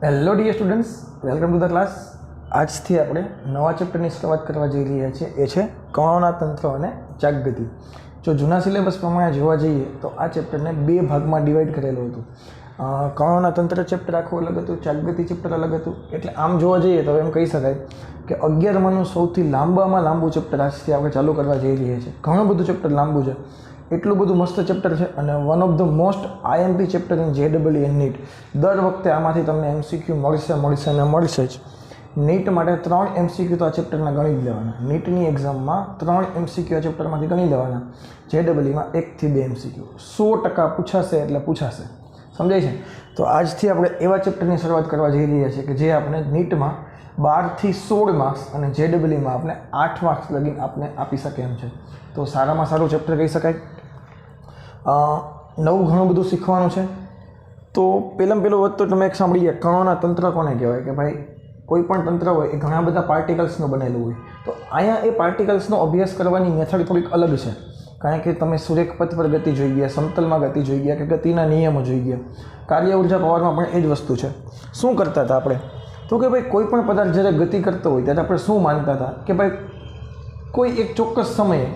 Hello dear students, welcome to the class. આજથી આપણે નવા ચેપ્ટરની શરૂઆત કરવા જઈ રહ્યા છીએ. એ છે કણોના તંત્ર અને ચાકગતિ. જો જૂના સિલેબસ પ્રમાણે જોવા જઈએ તો આ ચેપ્ટરને બે ભાગમાં ડિવાઈડ કરેલું હતું. કણોના તંત્ર ચેપ્ટર આખું અલગ હતું, ચાકગતિ ચેપ્ટર અલગ હતું. એટલે આમ જોવા જઈએ તો એમ કહી શકાય કે 11માનું સૌથી લાંબામાં લાંબુ ચેપ્ટર આજથી આપણે ચાલુ કરવા જઈ રહ્યા છીએ. ઘણું બધું ચેપ્ટર લાંબુ છે, એટલું બધું મસ્ત ચેપ્ટર છે અને one of the most IMP chapter in JEE NEET. દર વખતે આમાંથી તમને MCQ મળશે જ. નીટ માટે 3 MCQ તો આ ચેપ્ટરના ગણી જ લેવાના. નીટની એક્ઝામમાં 3 MCQ આ ચેપ્ટરમાંથી ગણી લેવાના. JEEમાં 1 થી 2 MCQ 100% પૂછાશે એટલે પૂછાશે. સમજાય છે? તો આજથી આપણે એવા ચેપ્ટરની શરૂઆત કરવા જઈ રહ્યા છીએ કે જે આપણે નીટમાં 12 થી 16 માર્ક્સ અને JEEમાં આપણે 8 માર્ક્સ લગીને આપણે આપી શકે એમ છે. તો સારામાં સારું ચેપ્ટર કહી શકાય. નવું ઘણું બધું શીખવાનું છે. તો પહેલું વસ્તુ તો તમે એક સાંભળી ગયા, કણોના તંત્ર કોને કહેવાય? કે ભાઈ કોઈ પણ તંત્ર હોય એ ઘણા બધા પાર્ટિકલ્સનું બનેલું હોય. તો અહીંયા એ પાર્ટિકલ્સનો અભ્યાસ કરવાની મેથડ થોડીક અલગ છે. કારણ કે તમે સૂર્યપથ પર ગતિ જોઈ ગયા, સમતલમાં ગતિ જોઈ ગયા, કે ગતિના નિયમો જોઈ ગયા. કાર્ય ઉર્જા પાવરમાં પણ એ જ વસ્તુ છે. શું કરતા હતા આપણે? તો કે ભાઈ કોઈ પણ પદાર્થ જ્યારે ગતિ કરતો હોય ત્યારે આપણે શું માનતા હતા કે ભાઈ કોઈ એક ચોક્કસ સમયે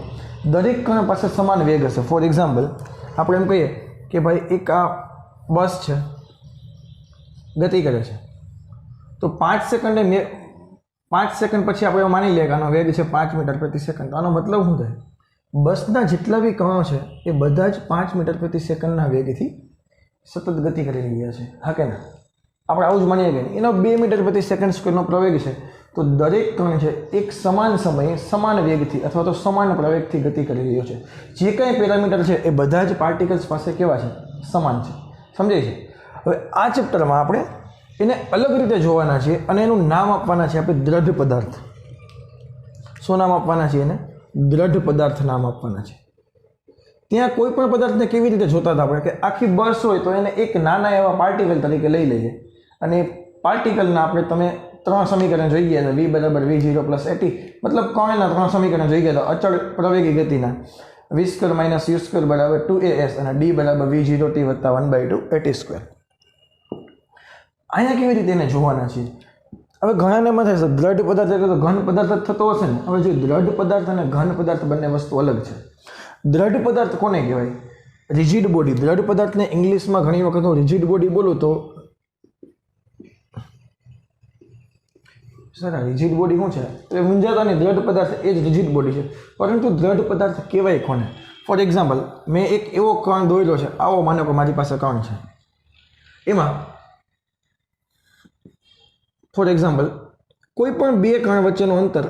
દરેક કણ પાસે સમાન વેગ હશે. ફોર એક્ઝામ્પલ આપણે એમ કહીએ કે ભાઈ એક આ બસ છે, ગતિ કરે છે, તો 5 સેકન્ડ પછી આપણે માની લઈએ કે આનો વેગ છે 5 મીટર પ્રતિ સેકન્ડ. આનો મતલબ શું થાય? બસના જેટલા બી કણો છે એ બધા જ 5 મીટર પ્રતિ સેકન્ડના વેગથી સતત ગતિ કરી રહ્યા છે. હા કે ના? આપણે આવું જ માનીએ કે એનો 2 મીટર પ્રતિ સેકન્ડ સ્ક્વેરનો પ્રવેગ છે. તો દરેક કણ છે એક સમાન સમયે સમાન વેગથી અથવા તો સમાન પ્રવેગથી ગતિ કરી રહ્યો છે. જે કંઈ પેરામીટર છે એ બધા જ પાર્ટિકલ્સ પાસે કેવા છે? સમાન છે. સમજાય છે? હવે આ ચેપ્ટરમાં આપણે એને અલગ રીતે જોવાના છીએ અને એનું નામ આપવાના છે આપણે દ્રઢ પદાર્થ. શું નામ આપવાના છે? એને દ્રઢ પદાર્થ નામ આપવાના છે. ત્યાં કોઈ પણ પદાર્થને કેવી રીતે જોતા હતા આપણે? કે આખી બસ હોય તો એને એક નાના એવા પાર્ટિકલ તરીકે લઈ લઈએ અને એ પાર્ટિકલના આપણે તમે 3 સમીકરણ જોઈ ગયા. V = V0 + AT, મતલબ કણના 3 સમીકરણ જોઈ ગયા. તો અચળ પ્રવેગી ગતિના v² - u² = 2as અને d = v0t + 1/2 AT². અહીંયા કેવી રીતે એને જોવાના છે? હવે ઘણાને એમાં થાય છે દ્રઢ પદાર્થ એટલે તો ઘન પદાર્થ જ થતો હશે ને. હવે જો દ્રઢ પદાર્થ અને ઘન પદાર્થ બંને વસ્તુ અલગ છે. દ્રઢ પદાર્થ કોને કહેવાય? Rigid body. દ્રઢ પદાર્થને ઇંગ્લિશમાં ઘણી વખત હું રિજિડ બોડી બોલું તો સર રિજિડ બોડી શું છે તો એ મૂંઝાતા નહીં. દ્રઢ પદાર્થ એ જ રિજિડ બોડી છે. પરંતુ દ્રઢ પદાર્થ કહેવાય કોને? ફોર એક્ઝામ્પલ મેં એક એવો કણ દોર્યો છે. આવો માનો કે મારી પાસે કણ છે. એમાં ફોર એક્ઝામ્પલ કોઈ પણ બે કણ વચ્ચેનું અંતર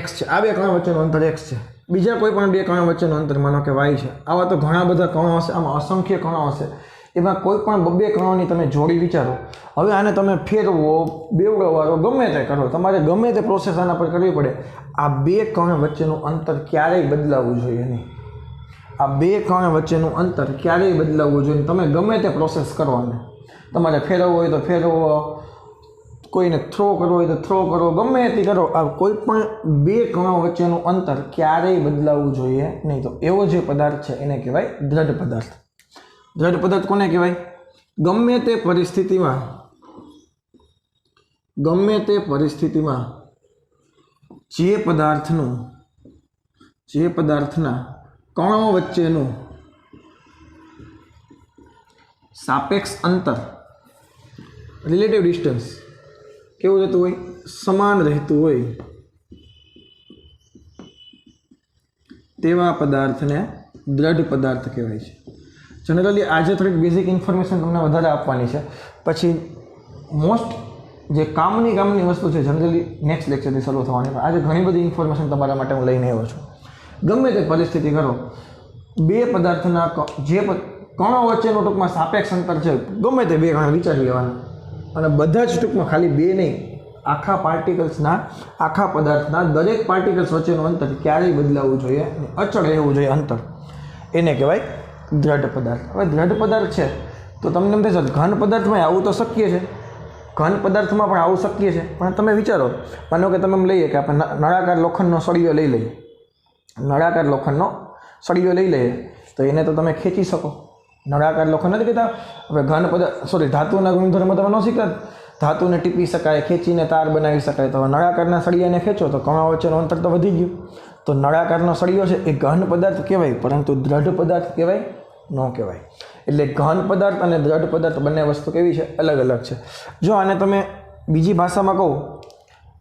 x છે. આ બે કણ વચ્ચેનું અંતર x છે. બીજા કોઈ પણ બે કણ વચ્ચેનું અંતર માનો કે y છે. આવા તો ઘણા બધા કણો હશે, આમાં અસંખ્ય કણો હશે. એમાં કોઈ પણ બે કણોની તમે જોડી વિચારો. હવે આને તમે ફેરવો, બેવડો વાળો, ગમે તે કરો, તમારે ગમે તે પ્રોસેસ આના પર કરવી પડે. આ બે કણ વચ્ચેનું અંતર ક્યારેય બદલાવવું જોઈએ નહીં. આ બે કણ વચ્ચેનું અંતર ક્યારેય બદલાવવું જોઈએ. તમે ગમે તે પ્રોસેસ કરવાને, તમારે ફેરવવું હોય તો ફેરવો, કોઈને થ્રો કરવો હોય તો થ્રો કરો, ગમે તે કરો. આ કોઈ પણ બે કણો વચ્ચેનું અંતર ક્યારેય બદલાવવું જોઈએ નહીં. તો એવો જે પદાર્થ છે એને કહેવાય દ્રઢ પદાર્થ. દ્રઢ પદાર્થ કોને કહેવાય? ગમે તે પરિસ્થિતિમાં જે પદાર્થના કણો વચ્ચેનું સાપેક્ષ અંતર, રિલેટિવ ડિસ્ટન્સ કેવું રહેતું હોય? સમાન રહેતું હોય તેવા પદાર્થને દ્રઢ પદાર્થ કહેવાય છે. જનરલી આજે થોડીક બેઝિક ઇન્ફોર્મેશન તમને વધારે આપવાની છે. પછી મોસ્ટ જે કામની વસ્તુ છે જનરલી નેક્સ્ટ લેક્ચરથી શરૂ થવાની. પણ આજે ઘણી બધી ઇન્ફોર્મેશન તમારા માટે હું લઈને આવ્યો છું. ગમે તે પરિસ્થિતિ કરો, બે પદાર્થના જે કણો વચ્ચેનું ટૂંકમાં સાપેક્ષ અંતર છે, ગમે તે બે કણ વિચારી લેવાના અને બધા જ ટૂંકમાં ખાલી બે નહીં, આખા પદાર્થના દરેક પાર્ટિકલ્સ વચ્ચેનું અંતર ક્યારેય બદલાવવું જોઈએ, અચળ રહેવું જોઈએ અંતર. એને કહેવાય દ્રઢ પદાર્થ. હવે દ્રઢ પદાર્થ છે તો તમને એમ થશે ઘન પદાર્થમાં આવું તો શક્ય છે, ઘન પદાર્થમાં પણ આવું શક્ય છે. પણ તમે વિચારો, માનો કે તમે એમ લઈએ કે આપણે નળાકાર લોખંડનો સળિયો લઈ લઈએ. તો એને તો તમે ખેંચી શકો. નળાકાર લોખંડ નથી કહેતા. હવે ઘન પદાર્થ સોરી ધાતુના ગુણધર્મો તમે ન શીખતા. ધાતુને ટીપી શકાય, ખેંચીને તાર બનાવી શકાય. તો નળાકારના સળિયાને ખેંચો તો કણા વચ્ચેનું અંતર તો વધી ગયું. તો નળાકારનો સળિયો છે એ ઘન પદાર્થ કહેવાય, પરંતુ દ્રઢ પદાર્થ કહેવાય ન કહેવાય. એટલે ઘન પદાર્થ અને દ્રઢ પદાર્થ બંને વસ્તુ કેવી છે? અલગ અલગ છે. જો આને તમે બીજી ભાષામાં કહો,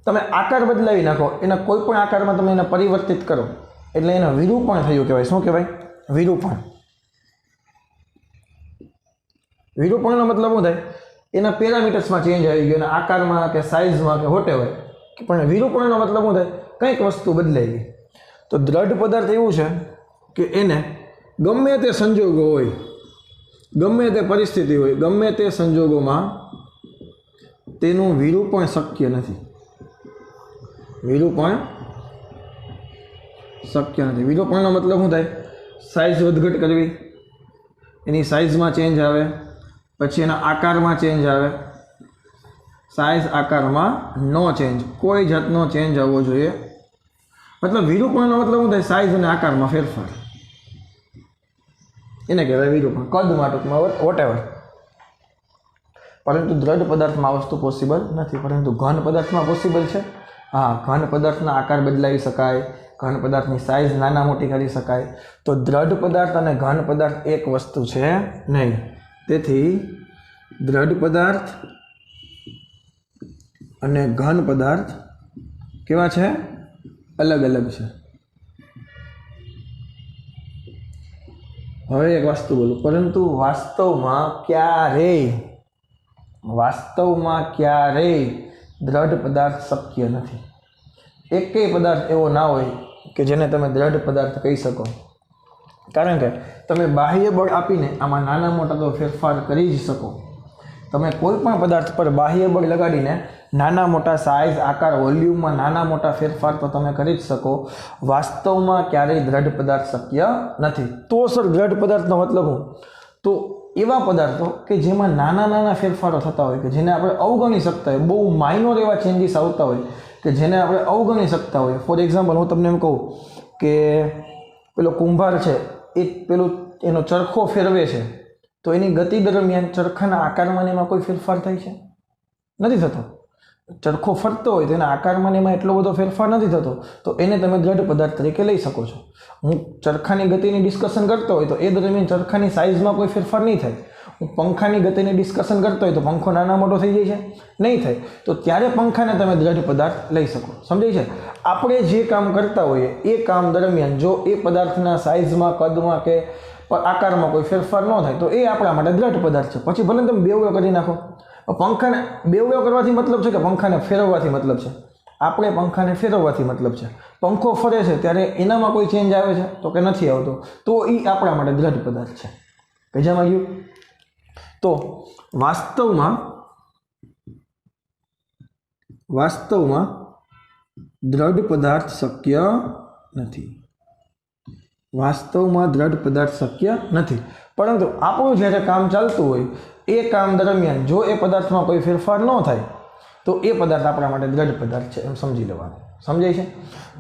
તમે આકાર બદલાવી નાખો, એના કોઈ પણ આકારમાં તમે એને પરિવર્તિત કરો એટલે એને વિરૂપણ થયું કહેવાય. શું કહેવાય? વિરૂપણ. વિરૂપણનો મતલબ શું થાય? એના પેરામીટર્સમાં ચેન્જ આવી ગયો, એના આકારમાં કે સાઇઝમાં કે વોટેવર. પણ વિરૂપણનો મતલબ શું થાય? કંઈક વસ્તુ બદલાઈ ગઈ. તો દ્રઢ પદાર્થ એવું છે કે એને ગમે તે સંજોગો હોય, ગમે તે પરિસ્થિતિ હોય, ગમે તે સંજોગોમાં તેનું વિરૂપણ શક્ય નથી. વિરૂપણ શક્ય નથી. વિરૂપણનો મતલબ શું થાય? સાઇઝ વધઘટ કરવી, એની સાઇઝમાં ચેન્જ આવે, પછી એના આકારમાં ચેન્જ આવે. સાઇઝ આકારમાં નો ચેન્જ, કોઈ જાતનો ચેન્જ આવવો જોઈએ. મતલબ વિરૂપણનો મતલબ શું થાય? સાઇઝ અને આકારમાં ફેરફાર, એને કહેવાય વિરૂપણ. કદમાં ટૂંકમાં વોટેવર. પરંતુ દ્રઢ પદાર્થમાં આ વસ્તુ પોસિબલ નથી, પરંતુ ઘન પદાર્થમાં પોસિબલ છે. હા, ઘન પદાર્થના આકાર બદલાવી શકાય, ઘન પદાર્થની સાઇઝ નાના મોટી કરી શકાય. તો દ્રઢ પદાર્થ અને ઘન પદાર્થ એક વસ્તુ છે નહીં. તેથી દ્રઢ પદાર્થ અને ઘન પદાર્થ કેવા છે? અલગ અલગ છે. હવે એક વસ્તુ બોલું, પરંતુ વાસ્તવમાં ક્યારેય દ્રઢ પદાર્થ શક્ય નથી. એકેય પદાર્થ એવો ના હોય કે જેને તમે દ્રઢ પદાર્થ કહી શકો. કારણ કે તમે બાહ્ય બળ આપીને આમાં નાના મોટા તો ફેરફાર કરી જ શકો. તમે કોઈ પણ પદાર્થ પર બાહ્ય બળ લગાડીને નાના મોટા સાઇઝ, આકાર, વોલ્યુમમાં નાના મોટા ફેરફાર તો તમે કરી જ શકો. વાસ્તવમાં ક્યારેય દ્રઢ પદાર્થ શક્ય નથી. તો સર દ્રઢ પદાર્થનો મતલબ શું? તો એવા પદાર્થો કે જેમાં નાના નાના ફેરફારો થતા હોય, કે જેને આપણે અવગણી શકતા હોય, બહુ માઇનોર એવા ચેન્જીસ આવતા હોય કે જેને આપણે અવગણી શકતા હોય. ફોર એક્ઝામ્પલ હું તમને એમ કહું કે પેલો કુંભાર છે એ પેલું એનો ચરખો ફેરવે છે, તો એની ગતિ દરમિયાન ચરખાના આકારમાં એમાં કોઈ ફેરફાર થાય છે? નથી થતો. ચરખો ફરતો હોય તો એના આકારમાં એમાં એટલો બધો ફેરફાર નથી થતો. તો એને તમે દ્રઢ પદાર્થ તરીકે લઈ શકો છો. હું ચરખાની ગતિની ડિસ્કશન કરતો હોય તો એ દરમિયાન ચરખાની સાઇઝમાં કોઈ ફેરફાર નહીં થાય. હું પંખાની ગતિની ડિસ્કશન કરતો હોય તો પંખો નાના મોટો થઈ જાય છે? નહીં થાય. તો ત્યારે પંખાને તમે દ્રઢ પદાર્થ લઈ શકો. સમજાય છે? આપણે જે કામ કરતા હોઈએ એ કામ દરમિયાન જો એ પદાર્થના સાઇઝમાં, કદમાં કે આકારમાં કોઈ ફેરફાર ન થાય તો એ આપણા માટે દ્રઢ પદાર્થ છે. પછી ભલે તમે બેવડો કરી નાખો. પંખાને બેવડો કરવાથી મતલબ છે કે પંખાને ફેરવવાથી મતલબ છે? આપણે પંખાને ફેરવવાથી મતલબ છે. પંખો ફરે છે ત્યારે એનામાં કોઈ ચેન્જ આવે છે તો કે નથી આવતો, તો એ આપણા માટે દ્રઢ પદાર્થ છે. કજામાં ગયું? તો વાસ્તવમાં દ્રઢ પદાર્થ શક્ય નથી. વાસ્તવમાં દ્રઢ પદાર્થ શક્ય નથી. પરંતુ આપણું જ્યારે કામ ચાલતું હોય એ કામ દરમિયાન જો એ પદાર્થમાં કોઈ ફેરફાર ન થાય તો એ પદાર્થ આપણા માટે દ્રઢ પદાર્થ છે એમ સમજી લેવાનું. સમજાય છે?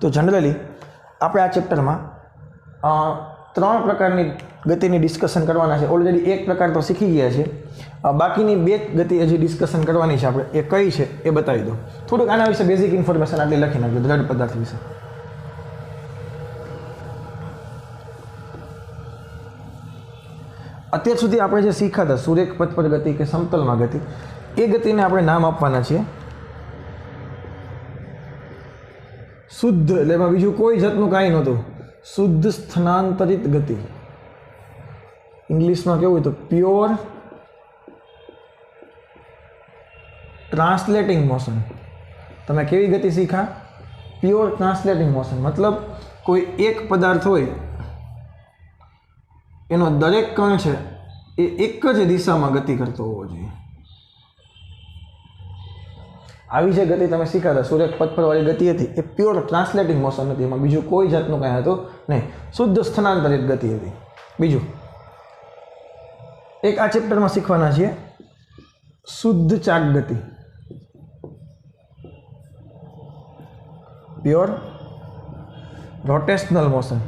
તો જનરલી આપણે આ ચેપ્ટરમાં 3 પ્રકારની ગતિની ડિસ્કશન કરવાના છે. ઓલરેડી એક પ્રકાર તો શીખી ગયા છે. બાકીની 2 ગતિ હજી ડિસ્કશન કરવાની છે આપણે. એ કઈ છે એ બતાવી દો. થોડુંક આના વિશે બેઝિક ઇન્ફોર્મેશન આટલી લખી નાખજો દ્રઢ પદાર્થ વિશે. અત્યાર સુધી આપણે જે શીખ્યા હતા સુરેખ પથ પર ગતિ કે સમતલમાં ગતિ, એ ગતિને આપણે નામ આપવાના છીએ શુદ્ધ. એટલે એમાં બીજું કોઈ જાતનું કાંઈ નહોતું. શુદ્ધ સ્થાનાંતરિત ગતિ. ઇંગ્લિશમાં કેવું હોય તો પ્યોર ટ્રાન્સલેટિંગ મોશન. તમે કેવી ગતિ શીખ્યા? Pure translating motion. મતલબ કોઈ એક પદાર્થ હોય એનો દરેક કણ છે એ એક જ દિશામાં ગતિ કરતો હોવો જોઈએ. આવી જે ગતિ તમે શીખ્યા સુરેખ પથ પરવાળી ગતિ હતી એ પ્યોર ટ્રાન્સલેટિંગ મોશન હતી. એમાં બીજું કોઈ જાતનું કાંઈ હતું નહીં. શુદ્ધ સ્થાનાંતરિત ગતિ હતી. બીજું એક આ ચેપ્ટરમાં શીખવાના છીએ શુદ્ધ ચાક ગતિ. Pure rotational motion.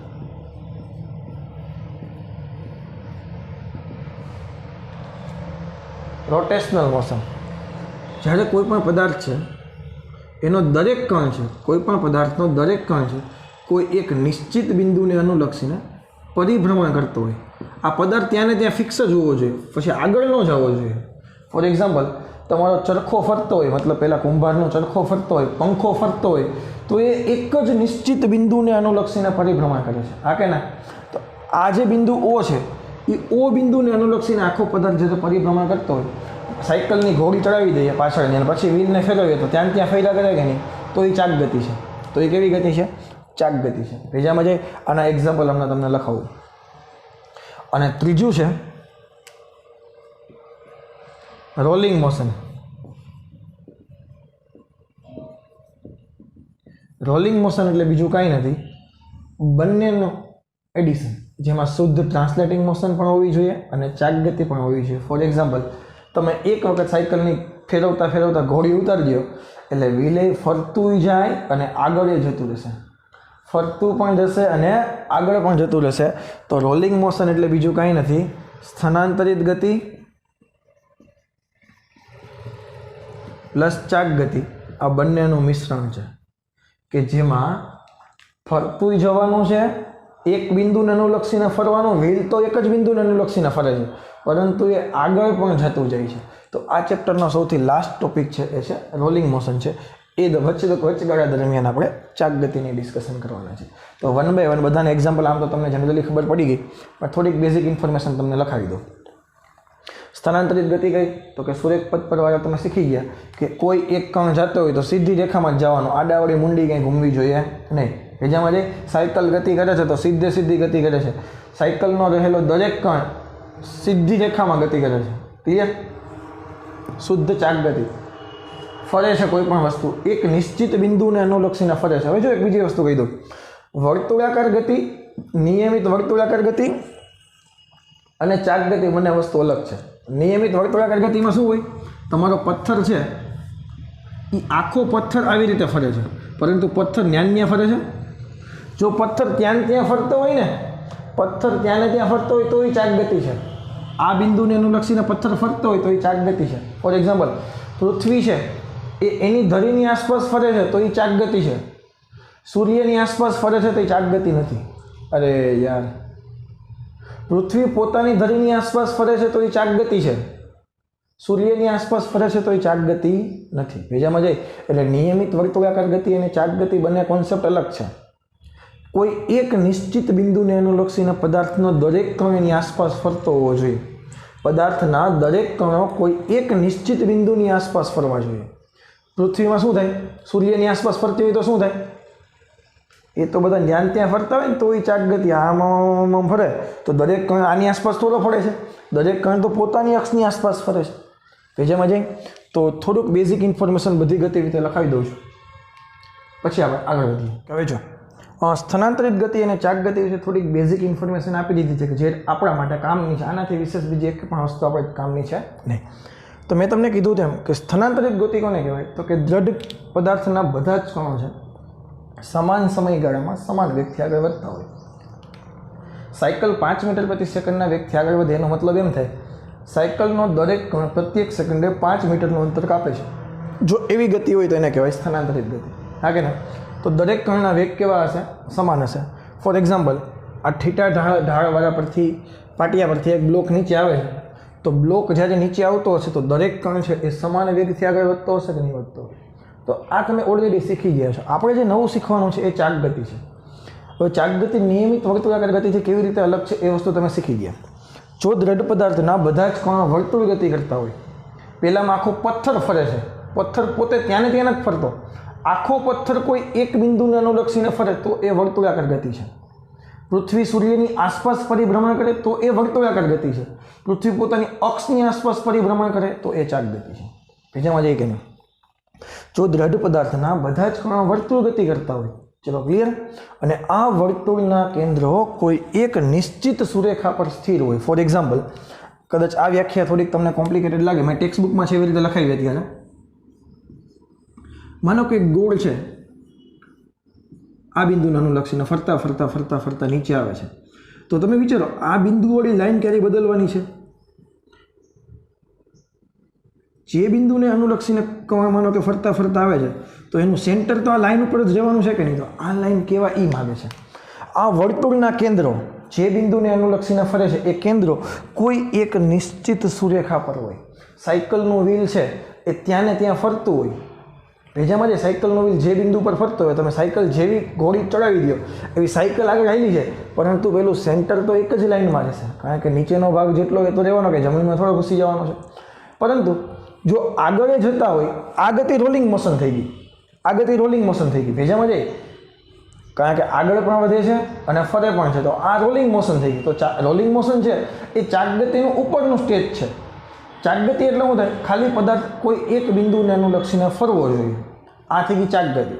Rotational motion. જ્યારે કોઈ પણ પદાર્થ છે એનો દરેક કણ છે, કોઈ પણ પદાર્થનો દરેક કણ છે કોઈ એક નિશ્ચિત બિંદુને અનુલક્ષીને પરિભ્રમણ કરતો હોય. આ પદાર્થ ત્યાં ને ત્યાં ફિક્સ જ હોવો જોઈએ, પછી આગળ ન જવો જોઈએ. ફોર એક્ઝામ્પલ, તમારો ચરખો ફરતો હોય, મતલબ પહેલાં કુંભારનો ચરખો ફરતો હોય, પંખો ફરતો હોય, તો એ એક જ નિશ્ચિત બિંદુને અનુલક્ષીને પરિભ્રમણ કરે છે. હા કે ના? તો આ જે બિંદુ ઓ છે એ ઓ બિંદુને અનુલક્ષીને આખો પદાર્થ જે પરિભ્રમણ કરતો હોય. સાયકલની ઘોડી ચડાવી દઈએ પાછળની અને પછી વ્હીલને ફેરવીએ તો ત્યાં ફેર્યા કરે કે નહીં, તો એ ચાક ગતિ છે. તો એ કેવી ગતિ છે? ચાક ગતિ છે. બીજામાં જઈ આના એક્ઝામ્પલ હમણાં તમને લખાવું. અને ત્રીજું છે રોલિંગ મોશન. રોલિંગ મોશન એટલે બીજું કાંઈ નથી, બંનેનું એડિશન, જેમાં શુદ્ધ ટ્રાન્સલેટિંગ મોશન પણ હોવી જોઈએ અને ચાક ગતિ પણ હોવી જોઈએ. ફોર એક્ઝામ્પલ, તમે એક વખત સાયકલની ફેરવતા ફેરવતા ઘોડી ઉતારી દો એટલે વ્હીલે ફરતું જાય અને આગળ જતું રહેશે, ફરતું પણ જશે અને આગળ પણ જતું રહેશે. તો રોલિંગ મોશન એટલે બીજું કાંઈ નથી, સ્થાનાંતરિત ગતિ પ્લસ ચાક ગતિ, આ બંનેનું મિશ્રણ છે કે જેમાં ફરતું જવાનું છે, એક બિંદુને અનુલક્ષીને ફરવાનું. વ્હીલ તો એક જ બિંદુને અનુલક્ષીને ફરે છે, પરંતુ એ આગળ પણ જતું જાય છે. તો આ ચેપ્ટરનો સૌથી લાસ્ટ ટોપિક છે એ છે રોલિંગ મોશન છે. એ વચ્ચેગાળા દરમિયાન આપણે ચાક ગતિની ડિસ્કશન કરવાના છે. તો 1 by 1 બધાને એક્ઝામ્પલ આમ તો તમને જનરલી ખબર પડી ગઈ, પણ થોડીક બેઝિક ઇન્ફોર્મેશન તમને લખાવી દો. સ્થાનાંતરિત ગતિ કઈ? તો કે સુરેખ પથ પર વાળા તમે શીખી ગયા કે કોઈ એક કણ જતો હોય તો સીધી રેખામાં જ જવાનું, આડાવડી મુંડી કંઈ ઘૂમવી જોઈએ નહીં. બીજામાં જે સાયકલ ગતિ કરે છે તો સીધી ગતિ કરે છે. સાયકલનો રહેલો દરેક કણ સીધી રેખામાં ગતિ કરે છે. ક્લિયર? શુદ્ધ ચાક ગતિ. ફરે છે કોઈ પણ વસ્તુ એક નિશ્ચિત બિંદુને અનુલક્ષીને ફરે છે. હવે જો એક બીજી વસ્તુ કહી દઉં, વર્તુળાકાર ગતિ, નિયમિત વર્તુળાકાર ગતિ અને ચાક ગતિ બંને વસ્તુ અલગ છે. નિયમિત વર્તુળાકાર ગતિમાં શું હોય? તમારો પથ્થર છે એ આખો પથ્થર આવી રીતે ફરે છે, પરંતુ પથ્થર ત્યાં ફરે છે. જો પથ્થર ત્યાં ફરતો હોય ને, પથ્થર ત્યાં ફરતો હોય તો એ ચાક ગતિ છે. આ બિંદુને અનુલક્ષીને પથ્થર ફરતો હોય તો એ ચાક ગતિ છે. ફોર એક્ઝામ્પલ, પૃથ્વી છે એ એની ધરીની આસપાસ ફરે છે તો એ ચાક ગતિ છે. સૂર્યની આસપાસ ફરે છે તો એ ચાક ગતિ નથી. અરે યાર, પૃથ્વી પોતાની ધરીની આસપાસ ફરે છે તો એ ચાક ગતિ છે, સૂર્યની આસપાસ ફરે છે તો એ ચાક ગતિ નથી. બીજામાં જઈ એટલે નિયમિત વર્તુળાકાર ગતિ અને ચાક ગતિ બંને કોન્સેપ્ટ અલગ છે. કોઈ એક નિશ્ચિત બિંદુને અનુલક્ષીને પદાર્થનો દરેક કણ એની આસપાસ ફરતો હોવો જોઈએ. પદાર્થના દરેક કણો કોઈ એક નિશ્ચિત બિંદુની આસપાસ ફરવા જોઈએ. પૃથ્વીમાં શું થાય? સૂર્યની આસપાસ ફરતી હોય તો શું થાય? એ તો બધા ત્યાં ફરતા હોય ને તો એ ચાક ગતિ. આમ ફરે તો દરેક કણ આની આસપાસ થોડો ફરે છે, દરેક કણ તો પોતાની અક્ષની આસપાસ ફરે છે. બીજામાં જઈ તો થોડુંક બેઝિક ઇન્ફોર્મેશન બધી ગતિ રીતે લખાવી દઉં છું, પછી આપણે આગળ વધીએ. હવે જો સ્થાનાંતરિત ગતિ અને ચાક ગતિ વિશે થોડીક બેઝિક ઇન્ફોર્મેશન આપી દીધી છે કે જે આપણા માટે કામની છે. આનાથી વિશેષ બીજી એક પણ વસ્તુ આપણે કામની છે નહીં. તો મેં તમને કીધું તેમ કે સ્થાનાંતરિત ગતિ કોને કહેવાય? તો કે દ્રઢ પદાર્થના બધા જ કણો છે સમાન સમયગાળામાં સમાન વેગથી આગળ વધતા હોય. સાયકલ 5 મીટર પ્રતિ સેકન્ડના વેગથી આગળ વધે એનો મતલબ એમ થાય સાયકલનો દરેક કણ પ્રત્યેક સેકન્ડે 5 મીટરનું અંતર કાપે છે. જો એવી ગતિ હોય તો એને કહેવાય સ્થાનાંતરિત ગતિ. હા કે ના? તો દરેક કણના વેગ કેવા હશે? સમાન હશે. ફોર એક્ઝામ્પલ, આ થીટા ઢાળવાળા પરથી પાટિયા પરથી એક બ્લોક નીચે આવે છે, તો બ્લોક જ્યારે નીચે આવતો હશે તો દરેક કણ છે એ સમાન વેગથી આગળ વધતો હશે કે નહીં વધતો? તો આ તમે ઓલરેડી શીખી ગયા છો. આપણે જે નવું શીખવાનું છે એ ચાક ગતિ છે. હવે ચાક ગતિ નિયમિત વર્તુળાકાર ગતિથી કેવી રીતે અલગ છે એ વસ્તુ તમે શીખી ગયા. જો દ્રઢ પદાર્થના બધા જ કણો વર્તુળ ગતિ કરતા હોય, પહેલામાં આખો પથ્થર ફરે છે, પથ્થર પોતે ત્યાં જ ફરતો, આખો પથ્થર કોઈ એક બિંદુને અનુલક્ષીને ફરે તો એ વર્તુળાકાર ગતિ છે. પૃથ્વી સૂર્યની આસપાસ પરિભ્રમણ કરે તો એ વર્તુળાકાર ગતિ છે. પૃથ્વી પોતાની અક્ષની આસપાસ પરિભ્રમણ કરે તો એ ચાક ગતિ છે. બીજામાં જઈએ કે નહીં? જો દ્રઢ પદાર્થના બધા જ કણો વર્તુળ ગતિ કરતા હોય, ચલો ક્લિયર, અને આ વર્તુળના કેન્દ્રો કોઈ એક નિશ્ચિત સુરેખા પર સ્થિર હોય. ફોર એક્ઝામ્પલ, કદાચ આ વ્યાખ્યા થોડીક તમને કોમ્પ્લિકેટેડ લાગે, મેં ટેક્સ્ટ બુકમાં છે એવી રીતે લખાવી હતી. ત્યારે માનો કે ગોળ છે, આ બિંદુને અનુલક્ષીને ફરતા ફરતા ફરતા ફરતા નીચે આવે છે, તો તમે વિચારો આ બિંદુવાળી લાઈન ક્યારે બદલવાની છે? જે બિંદુને અનુલક્ષીને કણ માનો કે ફરતા ફરતા આવે છે તો એનું સેન્ટર તો આ લાઈન ઉપર જ રહેવાનું છે કે નહીં? તો આ લાઈન કેવા ઈ માગે છે. આ વર્તુળના કેન્દ્રો જે બિંદુને અનુલક્ષીને ફરે છે એ કેન્દ્રો કોઈ એક નિશ્ચિત સુરેખા પર હોય. સાયકલનું વ્હીલ છે એ ત્યાં ને ત્યાં ફરતું હોય. ભેજામાં જે સાયકલનો વ્હીલ જે બિંદુ પર ફરતો હોય, તમે સાયકલ જેવી ઘોડી ચડાવી દો એવી સાયકલ આગળ હાલી છે, પરંતુ પેલું સેન્ટર તો એક જ લાઈનમાં રહેશે, કારણ કે નીચેનો ભાગ જેટલો એ તો રહેવાનો કે જમીનમાં થોડો ઘૂસી જવાનો છે. પરંતુ જો આગળ જતા હોય, આ ગતિ રોલિંગ મોશન થઈ ગઈ, આ ગતિ રોલિંગ મોશન થઈ ગઈ, ભેજામાં જઈ, કારણ કે આગળ પણ વધે છે અને ફરે પણ છે, તો આ રોલિંગ મોશન થઈ ગઈ. તો રોલિંગ મોશન છે એ ચાક ગતિનું ઉપરનું સ્ટેજ છે. ચાક ગતિ એટલે શું થાય? ખાલી પદાર્થ કોઈ એક બિંદુને અનુલક્ષીને ફરવો જોઈએ, આ થઈ ગઈ ચાક ગતિ.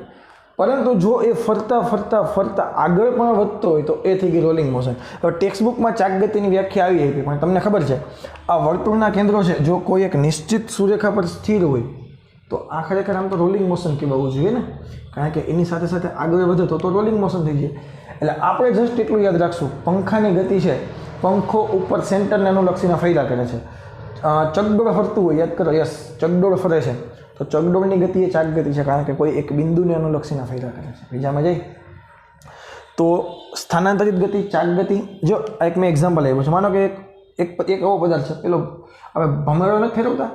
પરંતુ જો એ ફરતા ફરતા ફરતા આગળ પણ વધતો હોય તો એ થઈ ગઈ રોલિંગ મોશન. હવે ટેક્સ્ટબુકમાં ચાક ગતિની વ્યાખ્યા આવી હતી, પણ તમને ખબર છે આ વર્તુળના કેન્દ્રો છે જો કોઈ એક નિશ્ચિત સુરેખા પર સ્થિર હોય તો આ ખરેખર આમ તો રોલિંગ મોશન કહેવાવું જોઈએ ને, કારણ કે એની સાથે સાથે આગળ વધે તો રોલિંગ મોશન થઈ જાય. એટલે આપણે જસ્ટ એટલું યાદ રાખશું, પંખાની ગતિ છે, પંખો ઉપર સેન્ટરને અનુલક્ષીને ફર્યા કરે છે. ચકડોળ ફરતું હોય, યાદ કરો, યસ, ચકડોળ ફરે છે તો ચકડોળની ગતિ એ ચાક ગતિ છે, કારણ કે કોઈ એક બિંદુને અનુલક્ષીને ફર્યા કરે છે. બીજામાં જઈ તો સ્થાનાંતરિત ગતિ, ચાક ગતિ. જો એક મેં એક્ઝામ્પલ આપ્યું છે, માનો કે એક એવો પદાર્થ છે, પેલો આપણે ભમરડો નથી ફેરવતા,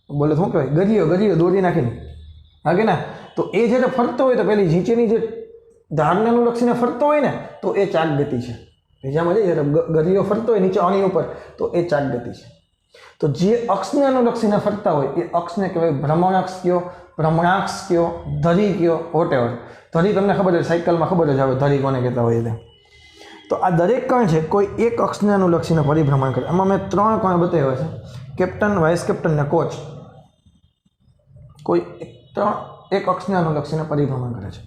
બોલે શું કહેવાય, ગરિયો દોરી નાખીને, હા કે ના? તો એ જ્યારે ફરતો હોય તો પેલી નીચેની જે ધારને અનુલક્ષીને ફરતો હોય ને તો એ ચાક ગતિ છે. બીજામાં જઈએ જ્યારે ગરિયો ફરતો હોય નીચે આની ઉપર તો એ ચાક ગતિ છે. તો જે અક્ષને અનુલક્ષીને ફરતા હોય એ અક્ષને કહેવાય ભ્રમણાક્ષ કયો, ભ્રમણાક્ષ કયો, ધરી કયો, વોટેવર. ધરી તમને ખબર છે, સાયકલમાં ખબર જ આવે ધરી કોને કહેતા હોય એટલે. તો આ દરેક કણ છે કોઈ એક અક્ષને અનુલક્ષીને પરિભ્રમણ કરે. આમાં મેં 3 કણ બતાવ્યા છે, કેપ્ટન, વાઇસ કેપ્ટન ને કોચ. કોઈ એક અક્ષને અનુલક્ષીને પરિભ્રમણ કરે છે.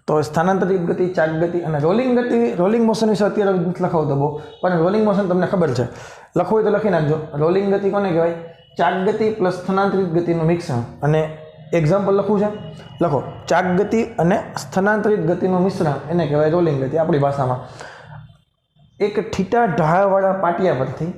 તો સ્થાનાંતરિત ગતિ, ચાક ગતિ અને રોલિંગ ગતિ. રોલિંગ મોશન વિશે અત્યારે નથી લખાવતો બહુ, પણ રોલિંગ મોશન તમને ખબર છે, લખવું હોય તો લખી નાખજો. રોલિંગ ગતિ કોને કહેવાય? ચાક ગતિ પ્લસ સ્થાનાંતરિત ગતિનું મિશ્રણ. અને એક્ઝામ્પલ લખવું છે, લખો, ચાક ગતિ અને સ્થાનાંતરિત ગતિનું મિશ્રણ એને કહેવાય રોલિંગ ગતિ આપણી ભાષામાં. એક થીટા ઢાળવાળા પાટિયા પરથી